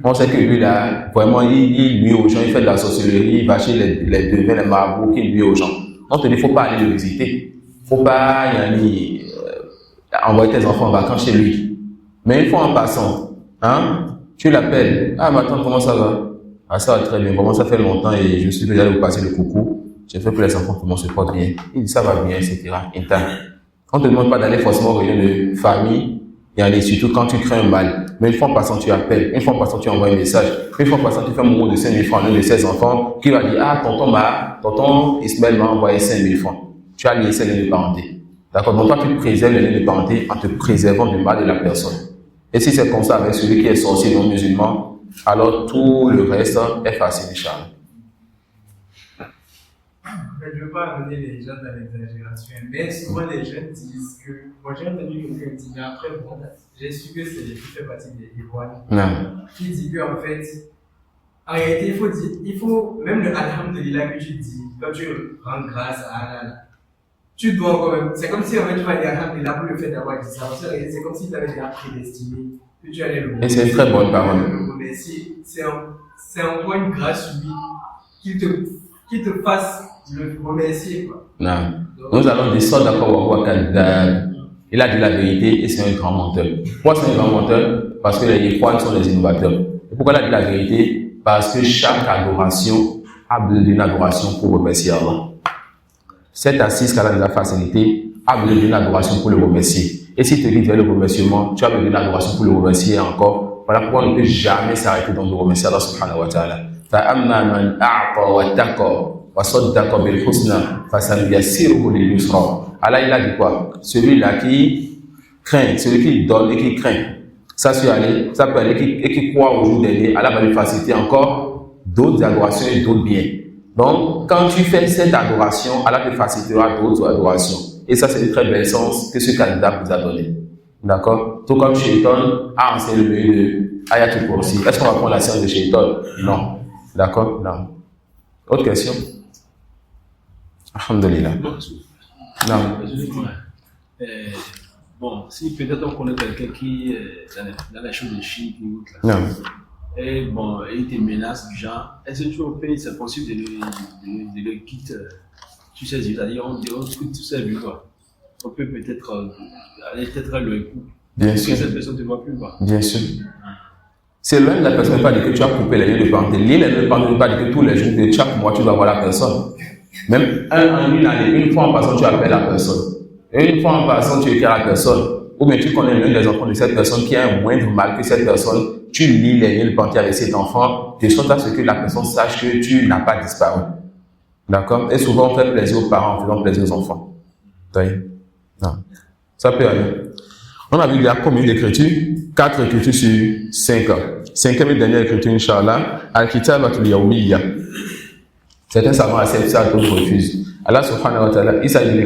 S1: On sait que lui, là, vraiment, il nuit aux gens, il fait de la sorcellerie, il va chez les devins, les marabouts, il nuit aux gens. On te dit, il ne faut pas aller le visiter. Il ne faut pas envoyer tes enfants en vacances chez lui. Mais une fois en passant, hein, tu l'appelles. Ah, ma tante, comment ça va? Ah, ça va très bien. Comment ça fait longtemps et je suis déjà allé vous passer le coucou. J'ai fait que les enfants comment se portent bien. Il dit ça va bien, etc. On te demande pas d'aller forcément aux réunions de famille et aller surtout quand tu crains un mal. Mais une fois en passant, tu appelles. Une fois en passant, tu envoies un message. Une fois en passant, tu fais un mot de 5 000 francs à l'un de ses enfants qui va dire, ah, tonton Ismaël m'a envoyé 5 000 francs. Tu as lié ces liens de parenté. D'accord? Donc, toi, tu préserves les liens de parenté en te préservant du mal de la personne. Et si c'est comme ça avec celui qui est sorcier non musulman, alors tout le reste est facile, Inch'Allah.
S3: Je ne veux pas amener les gens dans l'exagération, mais souvent les jeunes disent que. Moi j'ai entendu quelqu'un dire, mais après, bon, j'ai su que c'est qui fait partie des Ikhwan, qui dit qu'en fait, en réalité, il faut même le Alhamdulillah que tu dis, quand tu rends grâce à Allah, tu dois quand même. C'est comme si en fait tu vas dire Alhamdulillah pour le fait d'avoir dit ça. C'est comme si tu avais déjà prédestiné que tu allais le remercier.
S1: Et c'est une très bonne parole.
S3: C'est encore une grâce subie qui te fasse le remercier, quoi.
S1: Non. Nous allons dire ça d'accord il a dit la vérité et c'est un grand menteur. Pourquoi c'est un grand menteur? Parce que les Ikhwan sont des innovateurs. Et pourquoi il a dit la vérité? Parce que chaque adoration a besoin d'une adoration pour remercier Allah. Cette assise qu'Allah nous a facilité a besoin d'une adoration pour le remercier. Et si tu dis le remerciement, tu as besoin d'une adoration pour le remercier encore. Voilà pourquoi on ne peut jamais s'arrêter dans le remercier Allah subhanahu wa ta'ala. فَأَمَّا مَنْ أَعْطَى وَاتَّقَى وَصَدَّقَ بِالْحُسْنَى فَسَنُيَسِّرُهُ لِلْيُسْرَى. Allah il a dit quoi? Celui-là qui craint, celui qui donne et qui craint, ça peut aller et qui croit au jour dernier, Allah va lui faciliter encore d'autres adorations et d'autres biens. Donc, quand tu fais cette adoration, Allah te facilitera d'autres adorations. Et ça, c'est une très belle sens que ce candidat vous a donné. D'accord? Tout comme Shaitan a enseigné le milieu de Ayatul Kursi. Est-ce qu'on va prendre la séance de Shaitan? Non. D'accord? Non. Autre question? Alhamdulillah. Non.
S6: Bon, si peut-être on connaît quelqu'un qui est dans la chose de chic ou autre, là.
S1: Non.
S6: Et bon, il te menace du genre, est-ce que tu au pays, c'est possible de le quitter, tu sais, c'est-à-dire on quitte tout ça, quoi. On peut peut-être aller peut-être le coup.
S1: Bien
S6: Est-ce
S1: sûr.
S6: que cette personne ne te voit plus, quoi?
S1: Bien sûr. C'est loin de la personne pas dire que tu as coupé les liens de parenté. Les liens de parenté ne pas dire que tous les jours, de chaque mois, tu dois voir la personne. Même une année, une fois en passant, tu appelles la personne. Une fois en passant, tu écris à la personne. Ou bien tu connais l'un des enfants de cette personne qui a un moindre mal que cette personne. Tu lis les liens de parenté avec cet enfant, de sorte à ce que la personne sache que tu n'as pas disparu. D'accord? Et souvent, on fait plaisir aux parents en faisant plaisir aux enfants. Non. Ça peut aller. On a vu qu'il y a combien d'écritures? 4 écritures sur 5 ans. 5e et dernière écriture, Inch'Allah, Al-Kitabatul Yawmiyya. Certains savants acceptent ça, d'autres refusent. Allah subhanahu wa ta'ala, il s'agit de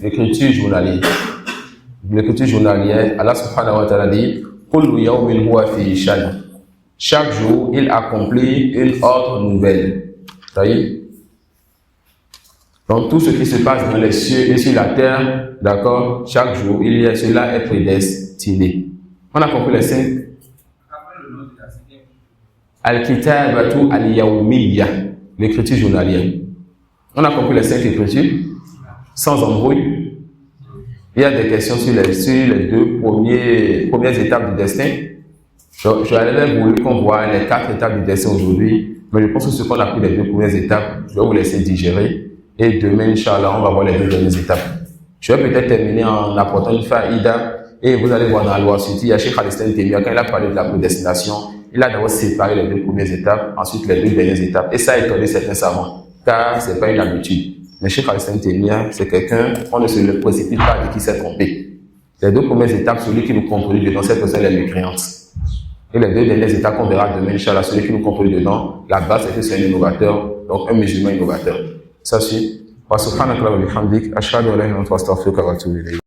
S1: l'écriture journalière. L'écriture journalière, Allah subhanahu wa ta'ala dit, Kullu yawmin huwa fi shan. Chaque jour, il accomplit une autre nouvelle. Vous voyez? Donc, tout ce qui se passe dans les cieux et sur la terre, d'accord, chaque jour, cela est prédestiné. On a compris les 5. Al-Kitabatu al-Yawmiyya, l'écriture journalière. On a compris les 5 écritures, sans embrouille. Il y a des questions sur les 2 premières étapes du destin. J'aurais voulu qu'on voit les 4 étapes du destin aujourd'hui, mais je pense que ce qu'on a pris les 2 premières étapes, je vais vous laisser digérer. Et demain, Inch'Allah, on va voir les 2 dernières étapes. Je vais peut-être terminer en apportant une faïda. Et vous allez voir dans la loi suite, il y a Cheikh Al-Islam Temia, quand il a parlé de la prédestination, il a d'abord séparé les 2 premières étapes, ensuite les 2 dernières étapes. Et ça a étonné certains savants, car c'est pas une habitude. Mais Cheikh Al-Islam Temia, c'est quelqu'un, on ne se le précipite pas de qui s'est trompé. Les 2 premières étapes, celui qui nous contrôle dedans, cette personne est mécréante. Et les 2 dernières étapes qu'on verra demain, Inch'Allah, celui qui nous contrôle dedans, la base c'est que c'est un innovateur, donc un musulman innovateur. Ça suit. Wa subhanaka wa bihamdik, ashhadu an la ilaha illa anta astaghfiruka wa atubu ilayk.